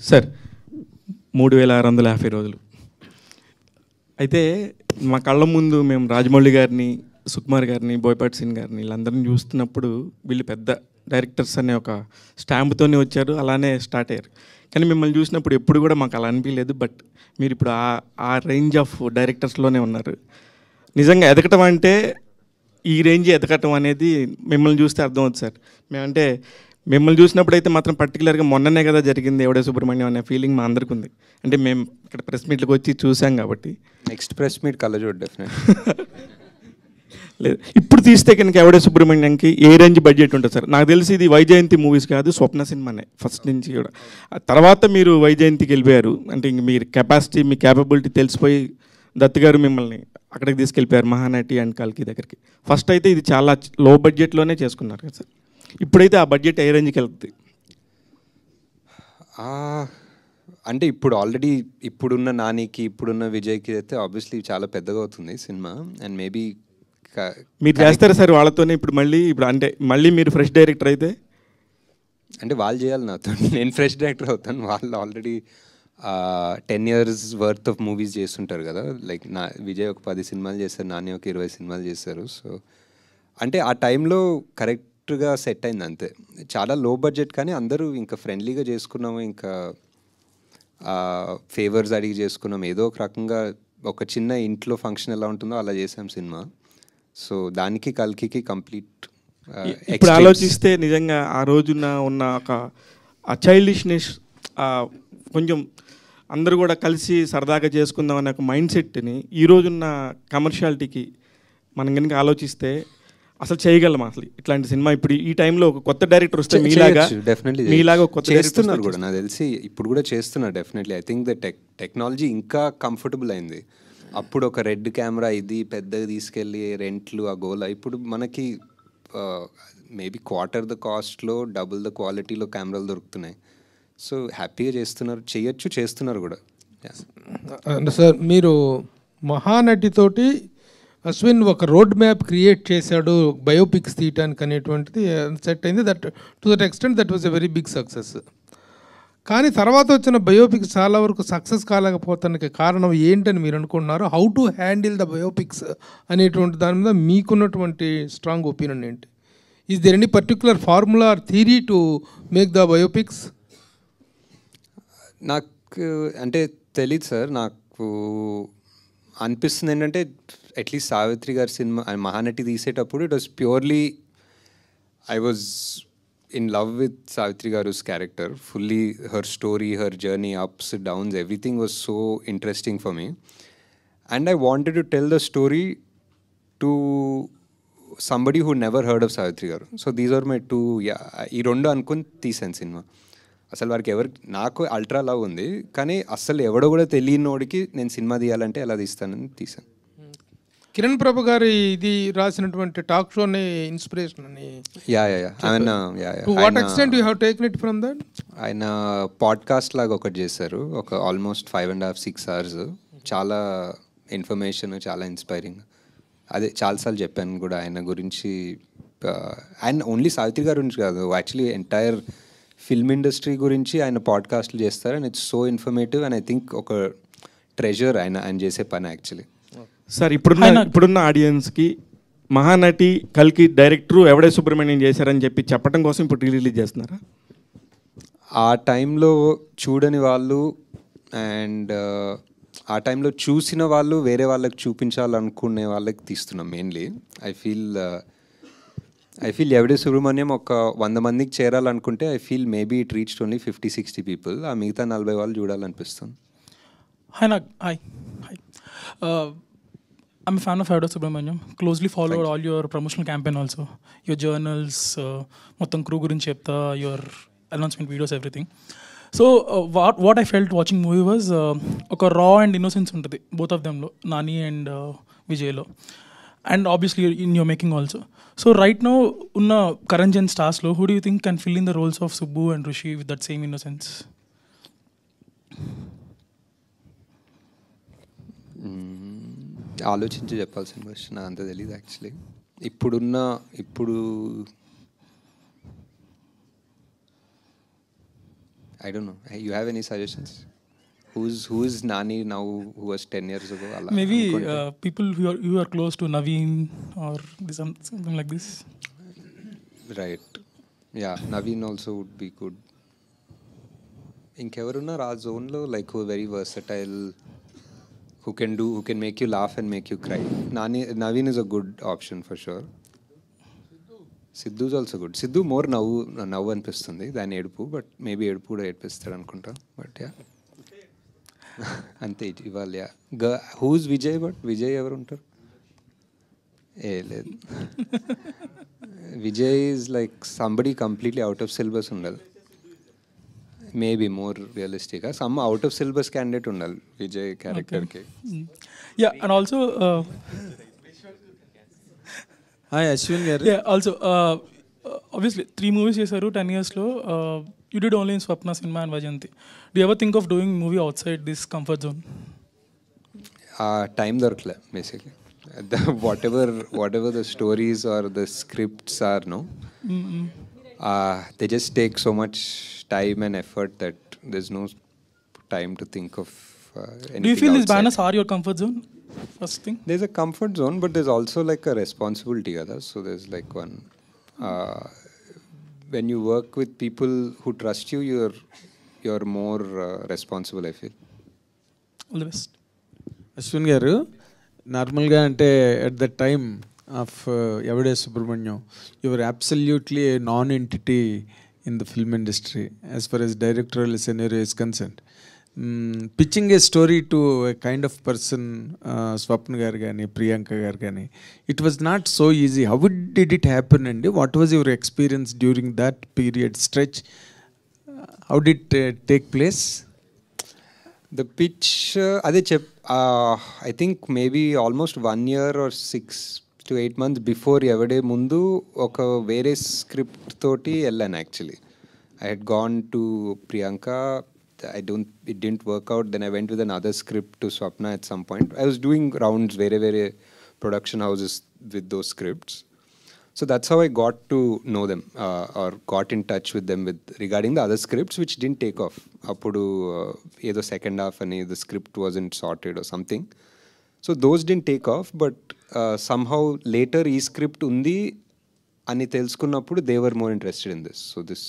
సార్ 3650 రోజులు అయితే మా కళ్ళ ముందు మేము రాజమౌళి గారిని, సుకుమార్ గారిని, బోయపాటి సీన్ గారిని వీళ్ళందరినీ చూస్తున్నప్పుడు వీళ్ళు పెద్ద డైరెక్టర్స్ అనే ఒక స్టాంప్తోనే వచ్చారు, అలానే స్టార్ట్ అయ్యారు. కానీ మిమ్మల్ని చూసినప్పుడు ఎప్పుడు కూడా మాకు అలా అనిపించలేదు. బట్ మీరు ఇప్పుడు ఆ రేంజ్ ఆఫ్ డైరెక్టర్స్లోనే ఉన్నారు. నిజంగా ఎదగటం అంటే ఈ రేంజ్ ఎదగటం అనేది మిమ్మల్ని చూస్తే అర్థమవుతుంది సార్. మేమంటే మిమ్మల్ని చూసినప్పుడు అయితే మాత్రం పర్టికులర్గా మొన్ననే కదా జరిగింది ఎవడే సుబ్రహ్మణ్యం అనే ఫీలింగ్ మా అందరికీ ఉంది. అంటే మేము ఇక్కడ ప్రెస్ మీట్లకు వచ్చి చూసాం కాబట్టి. నెక్స్ట్ ప్రెస్ మీట్ కళ్ళజోడు డెఫినెట్ లేదు. ఇప్పుడు తీస్తే కనుక ఎవడే సుబ్రహ్మణ్యంకి ఏ రేంజ్ బడ్జెట్ ఉంటుంది సార్? నాకు తెలిసి ఇది వైజయంతి మూవీస్ కాదు, స్వప్న సినిమానే ఫస్ట్ నుంచి కూడా. తర్వాత మీరు వైజయంతికి వెళ్ళిపోయారు. అంటే ఇంక మీరు కెపాసిటీ, మీ క్యాపబిలిటీ తెలిసిపోయి దత్ గారు మిమ్మల్ని అక్కడికి తీసుకెళ్ళిపోయారు మహానటి అండ్ కల్కి దగ్గరికి. ఫస్ట్ అయితే ఇది చాలా లో బడ్జెట్లోనే చేసుకున్నారు కదా సార్. ఇప్పుడైతే ఆ బడ్జెట్ ఏ రేంజ్కి వెళ్తుంది? అంటే ఇప్పుడు ఆల్రెడీ ఇప్పుడున్న నానికి, ఇప్పుడున్న విజయ్కి అయితే ఆబ్వియస్లీ చాలా పెద్దగా అవుతుంది సినిమా. అండ్ మేబీ మీరు చేస్తారా సార్ వాళ్ళతోనే ఇప్పుడు అంటే మళ్ళీ మీరు ఫ్రెష్ డైరెక్టర్ అయితే? అంటే వాళ్ళు చేయాలి నాతో, నేను ఫ్రెష్ డైరెక్టర్ అవుతాను. వాళ్ళు already 10 years worth of movies చేస్తుంటారు కదా. లైక్ విజయ్ ఒక 10 సినిమాలు చేశారు, నాని ఒక 20 సినిమాలు చేశారు. సో అంటే ఆ టైంలో కరెక్ట్గా సెట్ అయింది అంతే. చాలా లో బడ్జెట్ కానీ అందరూ ఇంకా ఫ్రెండ్లీగా చేసుకున్నాము, ఇంకా ఫేవర్స్ అడిగి చేసుకున్నాం. ఏదో ఒక రకంగా ఒక చిన్న ఇంట్లో ఫంక్షన్ ఎలా ఉంటుందో అలా చేసాం సినిమా. సో దానికి కల్కి కంప్లీట్. ఇప్పుడు ఆలోచిస్తే నిజంగా ఆ రోజున ఉన్న ఒక చైల్డిష్నెస్, కొంచెం అందరూ కూడా కలిసి సరదాగా చేసుకుందాం అనే ఒక మైండ్ సెట్ని ఈ రోజున్న కమర్షియాలిటీకి మనం కనుక ఆలోచిస్తే అసలు చేయగలం అసలు ఇట్లాంటి సినిమా? ఇప్పుడు ఈ టైంలో ఒక కొత్త డైరెక్టర్ వస్తే మీలాగా ఒక కొత్త చేస్తున్నారు కూడా, నాకు తెలిసి ఇప్పుడు కూడా చేస్తున్నారు definitely. I think the technology ఇంకా కంఫర్టబుల్ అయింది. అప్పుడు ఒక రెడ్ కెమెరా ఇది పెద్దగా తీసుకెళ్ళి రెంట్లు ఆ గోల, ఇప్పుడు మనకి మేబీ క్వార్టర్ ద కాస్ట్లో డబుల్ ద క్వాలిటీలో కెమెరాలు దొరుకుతున్నాయి. సో హ్యాపీగా చేస్తున్నారు కూడా. సార్ మీరు మహానటితోటి అశ్విన్ ఒక రోడ్ మ్యాప్ క్రియేట్ చేశాడు బయోపిక్స్ తీయటానికి అనేటువంటిది సెట్ అయింది. That to that extent that was a very big success. కానీ తర్వాత వచ్చిన బయోపిక్స్ చాలా వరకు సక్సెస్ కాలేకపోతానికి కారణం ఏంటని మీరు అనుకుంటున్నారు? How to handle the biopics అనేటువంటి దాని మీద మీకున్నటువంటి స్ట్రాంగ్ ఒపీనియన్ ఏంటి? Is there any particular formula or theory to make the biopics? నాకు అంటే తెలియదు సార్. నాకు అనిపిస్తుంది ఏంటంటే అట్లీస్ట్ సావిత్రి గారి సినిమా మహానటి తీసేటప్పుడు it was purely I was in love with Savitri Garu's character, fully her story, her journey, ups, downs, everything was so interesting for me. And I wanted to tell the story to somebody who never heard of Savitri Garu. So these are my two, ఈ రెండు అనుకుని తీసాను cinema. అసలు వారికి నాకు ultra love ఉంది, కానీ అసలు ఎవడో కూడా తెలియనోడికి నేను సినిమా తీయాలంటే ఎలా తీస్తానని తీసాను. కిరణ్ ప్రభు గారి ఇది రాసినటువంటి టాక్ షోని ఇన్స్పిరేషన్ అని. To what extent you have taken it from that? ఆయన పాడ్కాస్ట్ లాగా ఒకటి చేశారు, ఒక ఆల్మోస్ట్ 5.5-6 hours. చాలా ఇన్ఫర్మేషన్, చాలా ఇన్స్పైరింగ్. అదే చాలాసార్లు చెప్పాను కూడా ఆయన గురించి. ఆయన ఓన్లీ సావిత్రి గారి గురించి కాదు, యాక్చువల్లీ ఎంటైర్ ఫిల్మ్ ఇండస్ట్రీ గురించి ఆయన పాడ్కాస్ట్లు చేస్తారు. And it's so informative and I think ఒక ట్రెజర్ ఆయన చేసే పని యాక్చువల్లీ. సార్ ఇప్పుడున్న ఆడియన్స్కి మహానటి కల్కి డైరెక్టరు ఎవడే సుబ్రహ్మణ్యం చేశారని చెప్పి చెప్పడం కోసం ఇప్పుడు రిలీజ్ చేస్తున్నారా? ఆ టైంలో చూడని వాళ్ళు అండ్ ఆ టైంలో చూసిన వాళ్ళు వేరే వాళ్ళకి చూపించాలనుకునే వాళ్ళకి తీస్తున్నాం mainly. I feel I feel Yevade Subramanyam ఒక 100 మందికి చేరాలనుకుంటే I feel maybe it reached only 50-60 people. ఆ మిగతా 40 వాళ్ళు చూడాలనిపిస్తుంది. Hi. I'm a fan of Evade Subramaniam. Closely followed all your promotional campaign also. Your journals, మొత్తం crew గురించి చెప్తా, your announcement videos, everything. So what I felt watching movie was ఒక raw and innocence ఉంటుంది both of them లో, Nani and Vijay లో, and obviously in your making also. So right now ఉన్న current gen stars లో, who do you think can fill in the roles of Subbu and Rishi with that same innocence? ఆలోచించి చెప్పాల్సిన question, నాకు అంత తెలియదు actually. ఇప్పుడు I don't know. You have any suggestions? Who's Nani now who was 10 years ago? Maybe people who are close to Naveen or something like this. Right. Yeah, Naveen also would be good. ఇంకెవరున్నారు ఆ జోన్లో, like who very versatile, who can make you laugh and make you cry? Naveen is a good option for sure. Sidhu is also good. Sidhu more నవ్వు అనిపిస్తుంది దాని ఏడుపు, but maybe ఏడుపు కూడా ఏడిపిస్తాడు అనుకుంటా. బట్ యా అంతే ఇవాళ. హూజ్ విజయ్? బట్ విజయ్ ఎవరు ఉంటారు? లేదు. Vijay is like somebody completely out of syllabus ఉండాలి. మేబీ మోర్ రియలిస్టిక్గా some out of syllabus candidate ఉండాలి విజయ్ క్యారెక్టర్కి. Yeah, and also hi Ashwin garu. Yeah, also obviously 3 movies చేశారు 10 years లో. You did only in Swapna Cinema and Vajanti. Do you ever think of doing movie outside this comfort zone? Time దొరకలే basically. whatever the stories or the scripts are, no, they just take so much time and effort that there's no time to think of anything. Do you feel outside. these banners are your comfort zone? First thing, There's a comfort zone, but there's also like a responsibility, so there's like one when you work with people who trust you, you're more responsible, I feel. all the best. Ashwin గారు, నార్మల్గా అంటే at the time of Yevade Subramanyam, your absolutely a non entity in the film industry as far as directorial scenario is concerned. Pitching a story to a kind of person, Swapna గారు కానీ ప్రియాంక గారు కానీ, it was not so easy. How did it happen అండి? What was your experience during that period stretch? How did take place? The pitch, I think maybe almost 1 year or 6 to 8 months before Evade mundu oka vere script toti ellan actually. I had gone to Priyanka, it didn't work out. Then I went with another script to Swapna at some point. I was doing rounds very production houses with those scripts. So that's how I got to know them or got in touch with them regarding the other scripts which didn't take off. Appudu edo second half ani the script wasn't sorted or something. So those didn't take off, but somehow later ee script undi ani telusukunnappudu they were more interested in this. So this,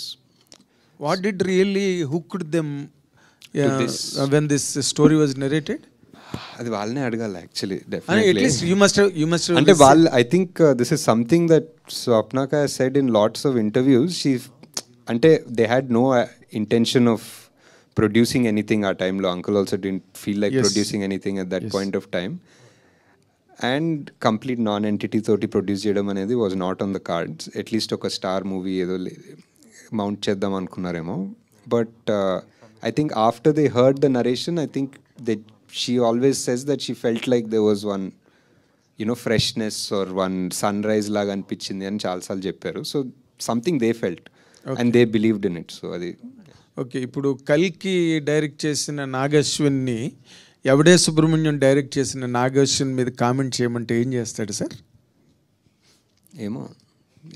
what did really hooked them this when this story was narrated? అది వాళ్ళనే అడగాలి actually. Definitely at least you must అంటే వాళ్ళు, I think this is something that స్వప్నక has said in lots of interviews. She అంటే they had no intention of producing anything ఆ టైంలో. Uncle also didn't feel like producing anything at that point of time. And complete non entity తోటి produce చేయడం అనేది was not on the cards. At least ఒక star movie ఏదో mount చేద్దాం అనుకున్నారేమో. But I think after they heard the narration, I think she always says that she felt like there was one, freshness or one sunrise laga anpichindi ani chaala saarlu chepparu. So something they felt and they believed in it. So adi okay. ఇప్పుడు కల్కి direct చేసిన నాగశ్విన్ని ఎవడే Subrahmanyam direct చేసిన నాగశ్విన్ మీద comment చేయమంటే ఏం చేస్తాడు sir? ఏమో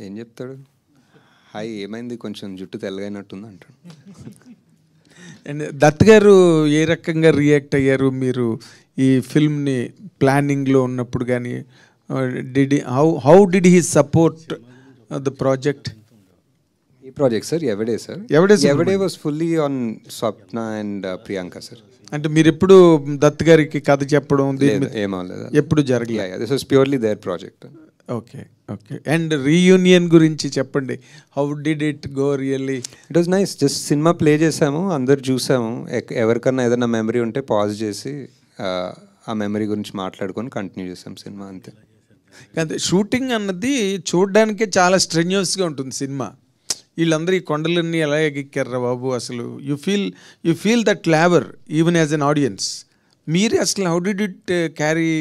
ఏం చెప్తాడు, హాయ్ ఏమైంది కొంచెం జుట్టు తెల్లగైనట్టుంది అంటాడు. అండ్ దత్ గారు ఏ రకంగా రియాక్ట్ అయ్యారు మీరు ఈ ఫిల్మ్ని ప్లానింగ్లో ఉన్నప్పుడు కానీ? How did he support the project? ఈ project sir Yevade sir? Yevade was fully on Swapna and Priyanka sir. అంటే మీరు ఎప్పుడు దత్ గారికి కథ చెప్పడం ఏమో లేదు, ఎప్పుడు జరగలేదు? This was purely their project. Okay okay. And reunion గురించి చెప్పండి. How did it go really? It was nice. Just cinema play చేసాము, అందరు చూసాము. ఎవరికన్నా ఏదైనా మెమరీ ఉంటే పాజ్ చేసి ఆ మెమరీ గురించి మాట్లాడుకొని కంటిన్యూ చేసాం సినిమా, అంతే. అదే షూటింగ్ అన్నది చూడడానికే చాలా స్ట్రెన్యూస్గా ఉంటుంది సినిమా. వీళ్ళందరూ ఈ కొండలన్నీ ఎలా ఎక్కారా బాబు అసలు. You feel that labour even as an audience. మీరే అసలు how did it carry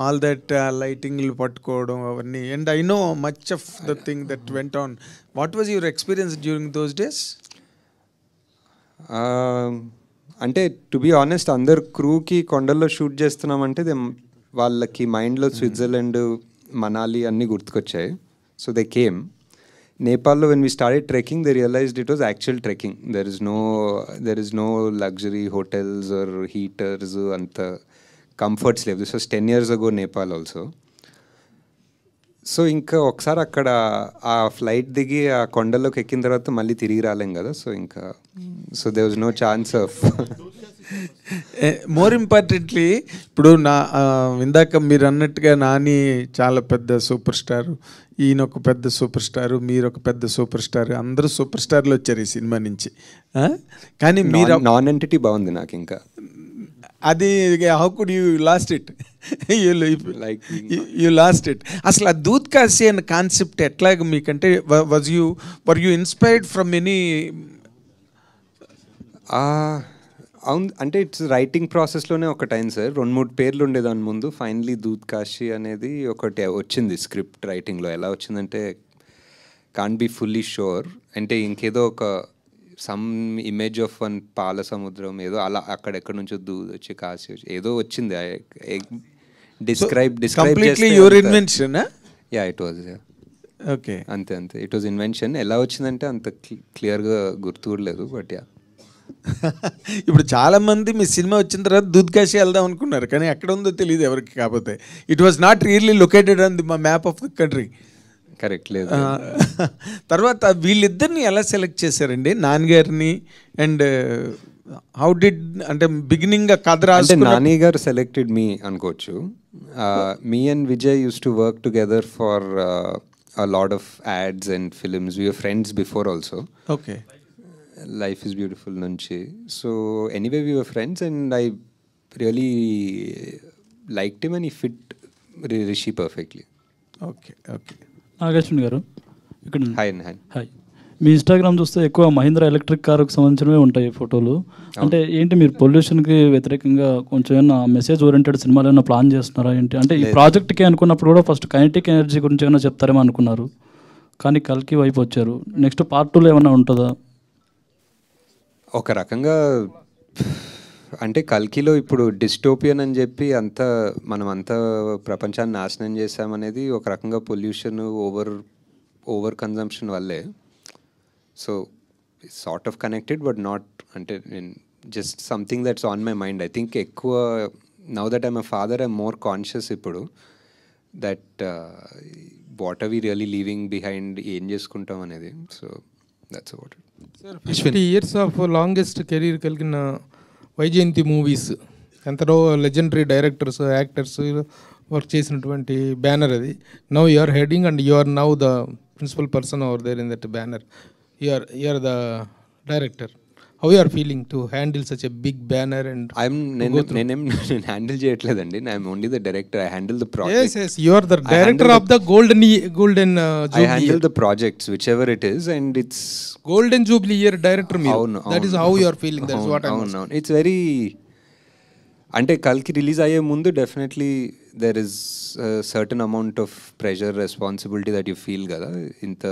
all that లైటింగ్లు పట్టుకోవడం అవన్నీ? And I know much of the thing that went on. What was your experience during those days? అంటే to be honest, అందరు క్రూకి కొండల్లో shoot చేస్తున్నామంటే వాళ్ళకి మైండ్లో స్విట్జర్లాండ్, మనాలి అన్నీ గుర్తుకొచ్చాయి. So they came. నేపాల్లో when we started trekking, they realised it was actual trekking. There is no luxury hotels or heaters, అంత కంఫర్ట్స్ లేవు. This was 10 years ago Nepal also. So ఇంకా ఒకసారి అక్కడ ఆ ఫ్లైట్ దిగి ఆ కొండలోకి ఎక్కిన తర్వాత మళ్ళీ తిరిగి రాలేం కదా. సో ఇంకా they was no chance of. More importantly, ఇప్పుడు ఇందాక మీరు అన్నట్టుగా నాని చాలా పెద్ద సూపర్ స్టారు, ఈయన ఒక పెద్ద సూపర్ స్టారు, మీరు ఒక పెద్ద సూపర్ స్టార్, అందరూ సూపర్ స్టార్లు వచ్చారు ఈ సినిమా నుంచి. కానీ మీరు నాన్ ఎంటిటీ బాగుంది నాకు ఇంకా. అది how could you lost it? You lost it. అసలు ఆ దూద్ కాశీ అనే కాన్సెప్ట్ ఎట్లాగ మీకంటే were you inspired from any? అవును, అంటే ఇట్స్ రైటింగ్ ప్రాసెస్లోనే ఒకటి అయింది సార్. 2-3 పేర్లు ఉండేదాని ముందు. ఫైనలీ దూద్ కాశీ అనేది ఒకటి వచ్చింది స్క్రిప్ట్ రైటింగ్లో. ఎలా వచ్చిందంటే కాంట్ బి ఫుల్లీ షూర్, అంటే ఇంకేదో ఒక సమ్ ఇమేజ్ ఆఫ్ వన్ పాల సముద్రం ఏదో అలా అక్కడెక్కడ నుంచో దూద్ వచ్చి కాశీ వచ్చి ఏదో వచ్చింది. Describe yeah it was. Okay, అంతే ఇట్ వాజ్ ఇన్వెన్షన్. ఎలా వచ్చిందంటే అంత క్లియర్గా గుర్తు కూడా లేదు, బట్ యా. ఇప్పుడు చాలా మంది మీ సినిమా వచ్చిన తర్వాత దూద్ కాశీ వెళ్దాం అనుకున్నారు, కానీ ఎక్కడ ఉందో తెలియదు ఎవరికి. కాకపోతే it was not really located on the map of the country. Correct లేదు. తర్వాత వీళ్ళిద్దరిని ఎలా సెలెక్ట్ చేశారండి, నాన్నగారిని? అండ్ హౌ డిడ్, అంటే బిగినింగ్ కథ రాసి నాని గారు సెలెక్టెడ్ మీ అనుకోవచ్చు. Me and Vijay use to work together for a lot of ads and films. We were friends before also. Okay. Life is Beautiful nunchi. So anyway we were friends and I really liked him and he fit Rishi perfectly. Okay. Nag Ashwin గారు ఇక్కడ. Hi. మీ Instagram చూస్తే ఎక్కువ Mahindra electric కారుకు సంబంధించినవే ఉంటాయి ఫోటోలు. అంటే ఏంటి మీరు పొల్యూషన్కి వ్యతిరేకంగా కొంచెం ఏమైనా మెసేజ్ ఓరియంటెడ్ సినిమాలు ఏమైనా ప్లాన్ చేస్తున్నారా ఏంటి? అంటే ఈ ప్రాజెక్ట్కి అనుకున్నప్పుడు కూడా ఫస్ట్ కైనెటిక్ ఎనర్జీ గురించి ఏమైనా చెప్తారేమో అనుకున్నారు, కానీ కల్కి వైపు వచ్చారు. నెక్స్ట్ పార్ట్ 2లో ఏమైనా ఉంటుందా? ఒక రకంగా అంటే కల్కిలో ఇప్పుడు డిస్టోపియన్ అని చెప్పి మనం అంతా ప్రపంచాన్ని నాశనం చేసామనేది ఒక రకంగా పొల్యూషన్, ఓవర్ కన్జంప్షన్ వల్లే. So sort of connected but not, అంటే just something that's on my mind. I think ఎక్కువ now that I'm a father I'm more conscious ఇప్పుడు that what are we really leaving behind, ఏం చేసుకుంటాం అనేది. So that's about it. 50 years of longest career కలిగిన Vyjayanthi Movies, ఎంతలో legendary directors, actors work చేసినటువంటి banner అది. Now you are heading and you are now the principal person over there in that banner. You are the director. How you are feeling to handle such a big banner? And నేనేం handle చేయట్లేదండి. I'm only the director. I handle the projects. Yes, you are the director of the golden I handle the projects whichever it is and it's golden jubilee year director me. That is how you are feeling. That's what I'm saying. It's very, అంటే కల్కి release అయ్యే ముందు definitely there is certain amount of pressure, responsibility that you feel కదా. ఇంత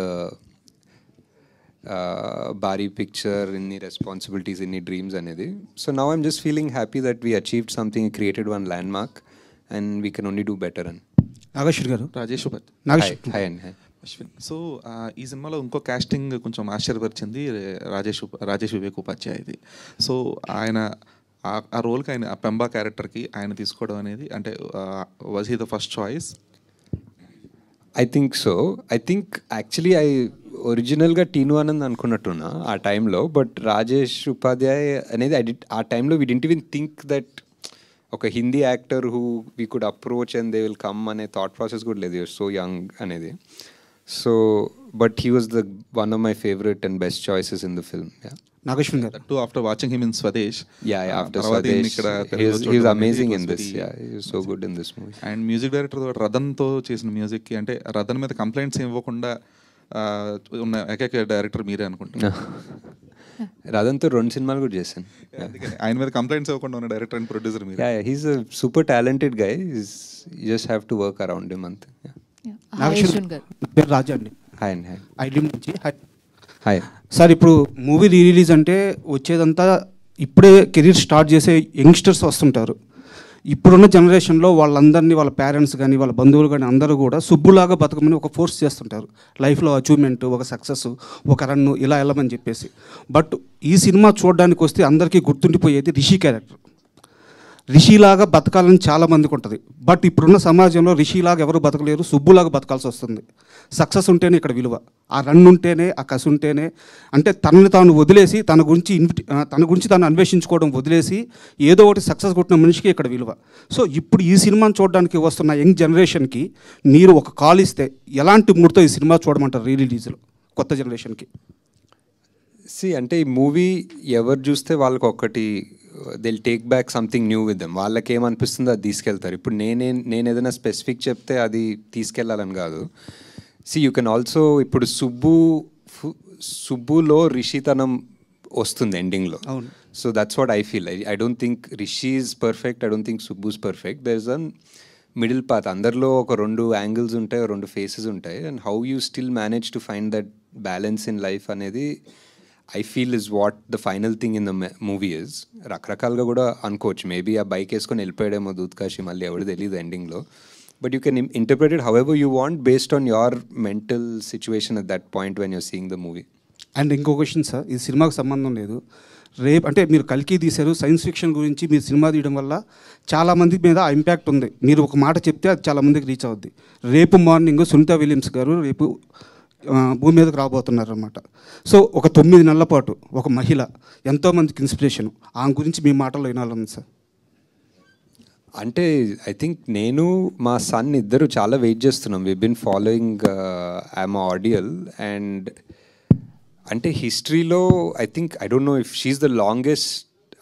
భారీ picture, ఇన్ని responsibilities, ఇన్ని dreams అనేది. So now I'm just feeling happy that we achieved something, created one land mark and we can only do better. అని నాగేశ్వర్ గారు, Rajesh hi అండి. Ashwin, so ఈ సినిమాలో ఇంకో కాస్టింగ్ కొంచెం ఆశ్చర్యపరిచింది, రాజేష్ వివేక్ ఉపాధ్యాయది. సో ఆయన ఆ రోల్కి, ఆయన ఆ పెంబా క్యారెక్టర్కి ఆయన తీసుకోవడం అనేది, అంటే was he the first choice? I think so. I think actually ఒరిజినల్గా టీను ఆనంద్ అనుకున్నట్టున్నా ఆ టైంలో, బట్ రాజేష్ ఉపాధ్యాయ్ అనేది ఆ టైంలో we didn't even think that ఒక Hindi actor who we could approach and they will come అనే థాట్ ప్రాసెస్ కూడా లేదు, యూఆర్ సో యంగ్ అనేది. So but he was the one of my favourite and best choices in the film. Nageshwar garu to after watching him in Swades, after Swadesh he is amazing in this. He is so good in this movie. And music director రథన్తో చేసిన మ్యూజిక్కి అంటే రథన్ మీద complaints ఇవ్వకుండా ఉన్న ఏకైక director మీరే అనుకుంటున్నా. రథన్తో 2 సినిమాలు కూడా చేశాను. ఆయన మీద కంప్లైంట్స్ ఇవ్వకుండా ఉన్న డైరెక్టర్ అండ్ ప్రొడ్యూసర్ మీరు. He's a super talented guy, you just have to work around him అంతే. నాగేశ్వర్ గారు, పేరు రాజు అండి, హాయ్ ఐడ్రీమ్ నుంచి. హాయ్ సార్, ఇప్పుడు మూవీ రీ రిలీజ్ అంటే వచ్చేదంతా ఇప్పుడే కెరీర్ స్టార్ట్ చేసే యంగ్స్టర్స్ వస్తుంటారు. ఇప్పుడున్న జనరేషన్లో వాళ్ళందరినీ వాళ్ళ పేరెంట్స్ కానీ వాళ్ళ బంధువులు కానీ అందరూ కూడా సుబ్బులాగా బతకమని ఒక ఫోర్స్ చేస్తుంటారు. లైఫ్లో అచీవ్మెంట్, ఒక సక్సెస్, ఒక రన్ను ఇలా వెళ్ళమని చెప్పేసి. బట్ ఈ సినిమా చూడడానికి వస్తే అందరికీ గుర్తుండిపోయేది రిషి క్యారెక్టర్. రిషిలాగా బతకాలని చాలామందికి ఉంటుంది. బట్ ఇప్పుడున్న సమాజంలో రిషిలాగా ఎవరు బతకలేరు, సుబ్బులాగా బతకాల్సి వస్తుంది. సక్సెస్ ఉంటేనే ఇక్కడ విలువ, ఆ రన్ ఉంటేనే, ఆ కసి ఉంటేనే, అంటే తనని తాను వదిలేసి తన గురించి తాను అన్వేషించుకోవడం వదిలేసి ఏదో ఒకటి సక్సెస్ కొట్టిన మనిషికి ఇక్కడ విలువ. సో ఇప్పుడు ఈ సినిమాని చూడడానికి వస్తున్న యంగ్ జనరేషన్కి మీరు ఒక కాల్ ఇస్తే ఎలాంటి మూడ్తో ఈ సినిమా చూడమంటారు రీ రిలీజ్లో కొత్త జనరేషన్కి? అంటే ఈ మూవీ ఎవరు చూస్తే వాళ్ళకి ఒకటి they'll take back something new with them. వాళ్ళకి ఏమనిపిస్తుందో అది తీసుకెళ్తారు. ఇప్పుడు నేను ఏదైనా స్పెసిఫిక్ చెప్తే అది తీసుకెళ్ళాలని కాదు. యూ కెన్ ఆల్సో ఇప్పుడు సుబ్బులో రిషితనం వస్తుంది ఎండింగ్లో. So that's what I feel. I don't think Rishi is perfect, I don't think Subbu's perfect. There is an middle path. అందరిలో ఒక 2 యాంగిల్స్ ఉంటాయి, 2 ఫేసెస్ ఉంటాయి. And how you still manage to find that balance in life అనేది I feel is what the final thing in the movie is. రకరకాలుగా కూడా అనుకోవచ్చు. Maybe ఆ bike వేసుకొని వెళ్ళిపోయాడేమో దూత్కాశి, మళ్ళీ ఎవరు తెలియదు ఎండింగ్లో. But you can interpret it however you want based on your mental situation at that point when you're seeing the movie. And ఇంకో క్వశ్చన్ సార్, ఈ సినిమాకు సంబంధం లేదు. రేపు అంటే మీరు కల్కి తీశారు, సైన్స్ ఫిక్షన్ గురించి మీరు సినిమా తీయడం వల్ల చాలామంది మీద ఆ ఇంపాక్ట్ ఉంది. మీరు ఒక మాట చెప్తే అది చాలామందికి రీచ్ అవుద్ది. రేపు మార్నింగ్ సునీత విలియమ్స్ గారు రేపు భూమి మీదకి రాబోతున్నారు అనమాట. సో ఒక 9 నెలల పాటు ఒక మహిళ ఎంతోమందికి ఇన్స్పిరేషన్, ఆమె గురించి మీ మాటల్లో వినాలని సార్. అంటే ఐ థింక్ నేను మా సన్ ఇద్దరు చాలా వెయిట్ చేస్తున్నాం. వీ బిన్ ఫాలోయింగ్ ఐఎమ్ ఆడియల్. అండ్ అంటే హిస్టరీలో I think I don't know if she's the longest,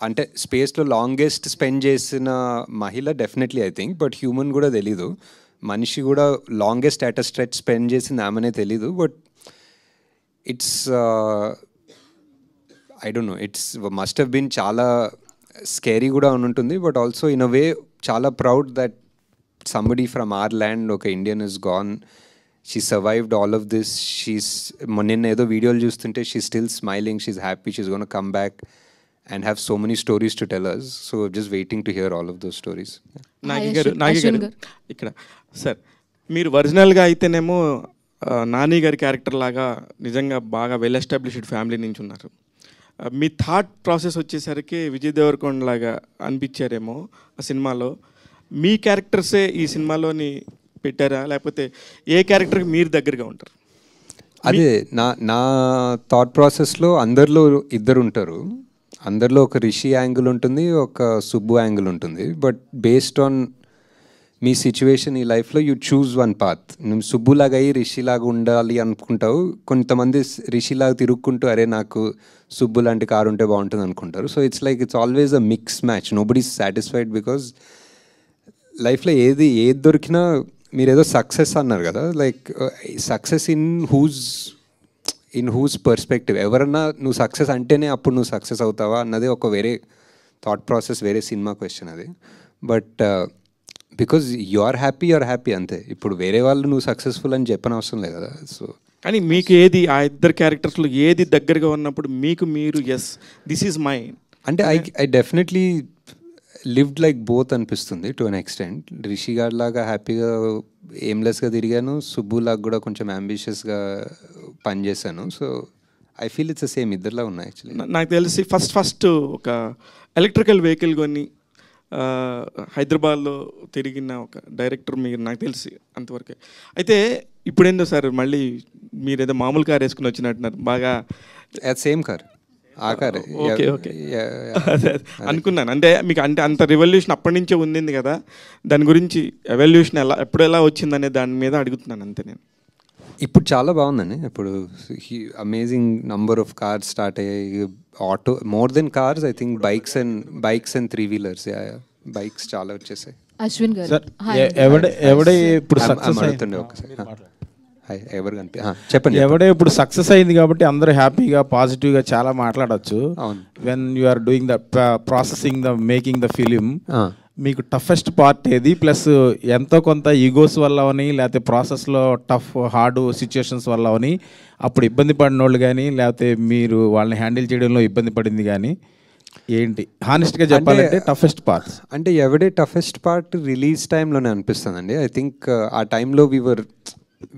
అంటే స్పేస్లో లాంగెస్ట్ స్పెండ్ చేసిన మహిళ definitely I think. But human కూడా తెలీదు, మనిషి కూడా longest at a stretch spend చేసింది ఆమెనే తెలీదు. But it's I don't know, it's must have been చాలా స్కేరీ కూడా ఉంటుంది. But also in a way చాలా proud that somebody from our land, ఒక Indian is gone, she survived all of this. నిన్న ఏదో వీడియోలు చూస్తుంటే she still smiling, she's happy, she's gonna come back and have so many stories to tell us. So just waiting to hear all of those stories. Nagi గారు ఇక్కడ sir, మీరు ఒరిజినల్గా అయితేనేమో నాని గారి క్యారెక్టర్ లాగా నిజంగా బాగా వెల్ ఎస్టాబ్లిష్డ్ ఫ్యామిలీ నుంచి ఉన్నారు. మీ థాట్ ప్రాసెస్ వచ్చేసరికి విజయ్ దేవరకొండ లాగా అనిపించారేమో ఆ సినిమాలో. మీ క్యారెక్టర్సే ఈ సినిమాలోని పెట్టారా, లేకపోతే ఏ క్యారెక్టర్కి మీరు దగ్గరగా ఉంటారు? అదే నా థాట్ ప్రాసెస్లో అందరిలో ఇద్దరు ఉంటారు. అందరిలో ఒక రిషి యాంగిల్ ఉంటుంది, ఒక సుబ్బు యాంగిల్ ఉంటుంది. But based on me situation ఈ లైఫ్లో యూ చూజ్ వన్ పాత్. నువ్వు సుబ్బులాగా అయ్యి రిషిలాగా ఉండాలి అనుకుంటావు. కొంతమంది రిషిలాగా తిరుక్కుంటూ అరే నాకు సుబ్బు లాంటి కారు ఉంటే బాగుంటుంది అనుకుంటారు. So it's always a mix match. Nobody is satisfied because లైఫ్లో ఏది దొరికినా మీరు ఏదో సక్సెస్ అన్నారు కదా, like success in who's perspective. ఎవరన్నా నువ్వు సక్సెస్ అంటేనే అప్పుడు నువ్వు సక్సెస్ అవుతావా అన్నది ఒక వేరే థాట్ ప్రాసెస్, వేరే సినిమా క్వశ్చన్ అది. But because you are happy అంతే. ఇప్పుడు వేరే వాళ్ళు నువ్వు సక్సెస్ఫుల్ అని చెప్పని అవసరం లేదు కదా. సో కానీ మీకు ఏది ఆ ఇద్దరు క్యారెక్టర్స్లో ఏది దగ్గరగా ఉన్నప్పుడు మీకు మీరు ఎస్ దిస్ ఈజ్ మై అంటే I definitely lived like both అనిపిస్తుంది టు అన్ ఎక్స్టెంట్. రిషి గారి లాగా హ్యాపీగా ఎయిమ్లెస్గా తిరిగాను, సుబ్బులాగా కూడా కొంచెం అంబిషియస్గా పనిచేశాను. So I feel it's same, ఇద్దరులా ఉన్నాయి యాక్చువల్లీ. నాకు తెలిసి ఫస్ట్ ఒక ఎలక్ట్రికల్ వెహికల్ కొని హైదరాబాద్లో తిరిగిన ఒక డైరెక్టర్ మీరు, నాకు తెలిసి అంతవరకే. అయితే ఇప్పుడేందో సార్ మళ్ళీ మీరు ఏదో మామూలు కార్ వేసుకుని వచ్చినట్టున్నారు బాగా. సేమ్ కార్ ఆకారే ఓకే ఓకే అదే అనుకున్నాను. అంటే మీకు అంటే అంత రివల్యూషన్ అప్పటి నుంచే ఉంది కదా, దాని గురించి ఎవల్యూషన్ ఎప్పుడు ఎలా వచ్చిందనే దాని మీద అడుగుతున్నాను అంతే నేను. ఇప్పుడు చాలా బాగుందండి. ఇప్పుడు amazing number of cars start అయ్యాయి. Auto more than cars, I think bikes and 3-wheelers, bikes చాలా వచ్చేసాయి. అశ్విన్ గారు సార్ ఎవడే ఇప్పుడు సక్సెస్ అడుగుతుండే ఒకసారి ఎవరు కనిపి చెప్పండి. ఎవడే ఇప్పుడు సక్సెస్ అయింది కాబట్టి అందరూ హ్యాపీగా పాజిటివ్గా చాలా మాట్లాడచ్చు. When you are doing the processing the making the film, మీకు టఫెస్ట్ పార్ట్ ఏది? ప్లస్ ఎంతో కొంత ఈగోస్ వల్ల అని, లేకపోతే ప్రాసెస్లో హార్డ్ సిచ్యుయేషన్స్ వల్ల అని అప్పుడు ఇబ్బంది పడిన వాళ్ళు కానీ, లేకపోతే మీరు వాళ్ళని హ్యాండిల్ చేయడంలో ఇబ్బంది పడింది కానీ ఏంటి? హానెస్ట్గా చెప్పాలంటే టఫెస్ట్ పార్ట్స్ అంటే ఎవడే టఫెస్ట్ పార్ట్ రిలీజ్ టైంలోనే అనిపిస్తుందండి. ఐ థింక్ ఆ టైంలో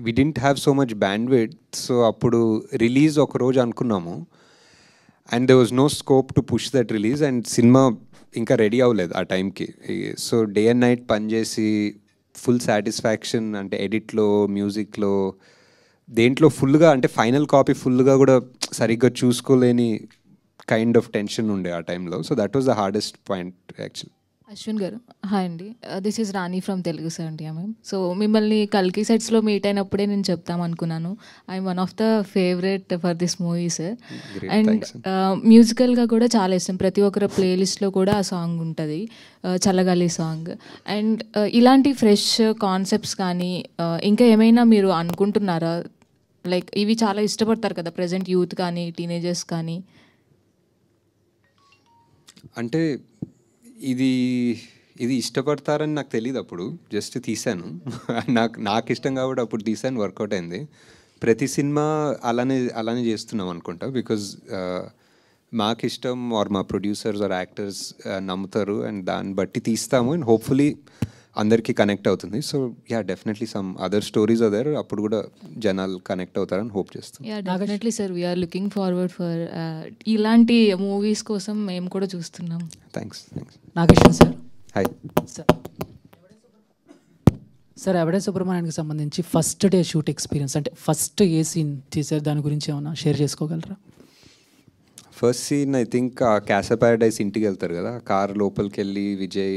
we didn't have so much bandwidth, so అప్పుడు రిలీజ్ ఒక రోజు అనుకున్నాము and there was no scope to push that release, and cinema ఇంకా రెడీ అవ్వలేదు ఆ టైంకి. సో డే అండ్ నైట్ పనిచేసి ఫుల్ సాటిస్ఫాక్షన్, అంటే ఎడిట్లో, మ్యూజిక్లో, దేంట్లో ఫుల్గా, అంటే ఫైనల్ కాపీ ఫుల్గా కూడా సరిగ్గా చూసుకోలేని కైండ్ ఆఫ్ టెన్షన్ ఉండే ఆ టైంలో. So that was the hardest point actually. Ashwin garu hi అండి, this is Rani from Telugu 70mm. So మిమ్మల్ని కల్కి సెట్స్లో మీట్ అయినప్పుడే నేను చెప్తాం అనుకున్నాను, I'm one of the favourite for this movie sir. And మ్యూజికల్గా కూడా చాలా ఇష్టం, ప్రతి ఒక్కరి ప్లేలిస్ట్లో కూడా ఆ సాంగ్ ఉంటుంది, చల్లగాలి సాంగ్. అండ్ ఇలాంటి ఫ్రెష్ కాన్సెప్ట్స్ కానీ ఇంకా ఏమైనా మీరు అనుకుంటున్నారా? లైక్ ఇవి చాలా ఇష్టపడతారు కదా ప్రజెంట్ యూత్ కానీ టీనేజర్స్ కానీ. అంటే ఇది ఇష్టపడతారని నాకు తెలియదు, అప్పుడు జస్ట్ తీశాను. నాకు ఇష్టం కాబట్టి అప్పుడు తీశాను, వర్కౌట్ అయింది. ప్రతి సినిమా అలానే చేస్తున్నాం అనుకుంటా, బికాజ్ మాకు ఇష్టం ఆర్ మా ప్రొడ్యూసర్స్ ఆర్ యాక్టర్స్ నమ్ముతారు అండ్ దాన్ని బట్టి తీస్తాము అండ్ హోప్ఫుల్లీ అందరికీ కనెక్ట్ అవుతుంది. So yeah, definitely some other stories other, అప్పుడు కూడా జనాలు కనెక్ట్ అవుతారని హోప్ చేస్తాం. Yeah definitely sir, we're looking forward for ఇలాంటి మూవీస్ కోసం మేము కూడా చూస్తున్నాం. Thanks. Nag Ashwin sir. Hi sir. Yevade సుబ్రహ్మణ్యానికి సంబంధించి ఫస్ట్ డే షూట్ ఎక్స్పీరియన్స్, అంటే ఫస్ట్ ఏ సీన్ తీసారు, దాని గురించి ఏమైనా షేర్ చేసుకోగలరా? ఫస్ట్ సీన్ ఐ థింక్ ఆ క్యాసా ప్యారడైస్ ఇంటికి వెళ్తారు కదా, కార్ లోపలికి వెళ్ళి విజయ్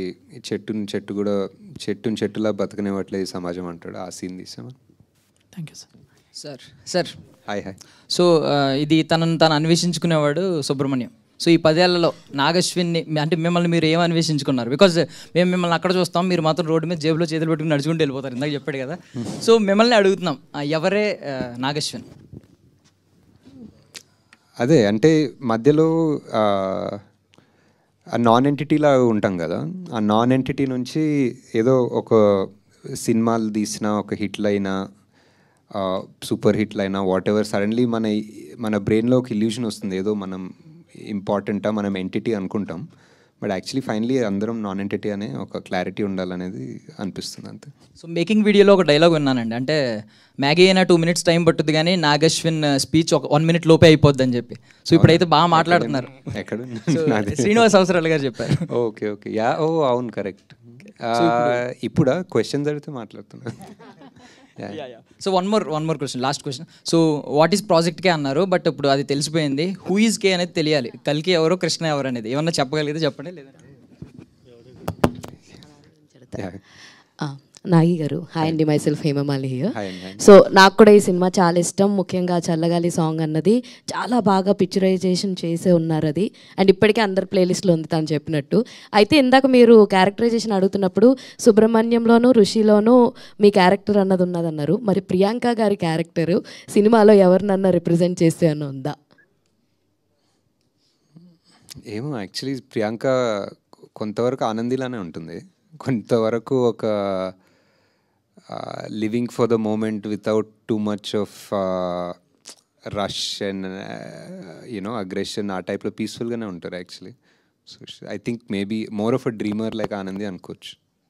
చెట్టులా బతకనివ్వట్లేదు సమాజం అంటాడు, ఆ సీన్ తీసాము. Thank you sir. Sir hi. So ఇది తను అన్వేషించుకునేవాడు సుబ్రహ్మణ్యం. సో ఈ 10 ఏళ్లలో నాగశ్విన్ని అంటే మిమ్మల్ని మీరు ఏం అన్వేషించుకున్నారు? బికాజ్ మేము మిమ్మల్ని అక్కడ చూస్తాం, మీరు మాత్రం రోడ్డు మీద జేబులో చేతులు పెట్టుకుని నడుచుకుంటూ వెళ్ళిపోతారు, ఇందాక చెప్పాడు కదా. సో మిమ్మల్ని అడుగుతున్నాం, ఎవరే నాగశ్విన్? అదే అంటే మధ్యలో ఆ నాన్ ఎంటిటీలా ఉంటాం కదా, ఆ నాన్ ఎంటిటీ నుంచి ఏదో ఒక సినిమాలు తీసిన ఒక హిట్లైనా సూపర్ హిట్లైనా వాట్ ఎవర్, సడన్లీ మన బ్రెయిన్లో ఒక ఇల్యూషన్ వస్తుంది, ఏదో మనం ఇంపార్టెంటా, మనం ఎంటిటీ అనుకుంటాం, బట్ యాక్చువల్లీ ఫైనలీ అందరం నాన్ ఎంటిటీ అనే ఒక క్లారిటీ ఉండాలనేది అనిపిస్తుంది అంతే. సో మేకింగ్ వీడియోలో ఒక డైలాగ్ విన్నానండి, అంటే మ్యాగీ అయినా 2 minutes టైం పట్టుద్ది కానీ నాగశ్విన్ స్పీచ్ ఒక 1 minute లోపే అయిపోద్ది అని చెప్పి. సో ఇప్పుడైతే బాగా మాట్లాడుతున్నారు. ఎక్కడ? శ్రీనివాస్ అవసరాలు గారు చెప్పారు. ఓకే ఓకే యా, ఓ అవును కరెక్ట్. ఇప్పుడు క్వశ్చన్స్ అడిగితే మాట్లాడుతున్నా. So one more question, last question. So what is project కే అన్నారు, బట్ ఇప్పుడు అది తెలిసిపోయింది, హూ ఈజ్ కే అనేది తెలియాలి. కల్కి ఎవరో, కృష్ణ ఎవరు అనేది ఏమన్నా చెప్పగలిగితే చెప్పండి, లేదంటే నాగి గారు. హాయ్ అండి, my self Hemamali here. So నాకు కూడా ఈ సినిమా చాలా ఇష్టం, ముఖ్యంగా చల్లగాలి సాంగ్ అన్నది చాలా బాగా పిక్చరైజేషన్ చేసే ఉన్నారు అది, అండ్ ఇప్పటికే అందరి ప్లేలిస్ట్లో ఉంది తను చెప్పినట్టు. అయితే ఇందాక మీరు క్యారెక్టరైజేషన్ అడుగుతున్నప్పుడు సుబ్రహ్మణ్యంలోనూ ఋషిలోనూ మీ క్యారెక్టర్ అన్నది ఉన్నదన్నారు, మరి ప్రియాంక గారి క్యారెక్టరు సినిమాలో ఎవరినన్నా రిప్రజెంట్ చేస్తే అన్న ఉందా? ఏమో యాక్చువల్లీ ప్రియాంక కొంతవరకు ఆనందిలానే ఉంటుంది, కొంతవరకు ఒక living for the moment without too much of rush and you know aggression, ఆ టైప్లో పీస్ఫుల్గానే ఉంటారు actually. So I think maybe more of a dreamer like Anandi అనుకోవచ్చు.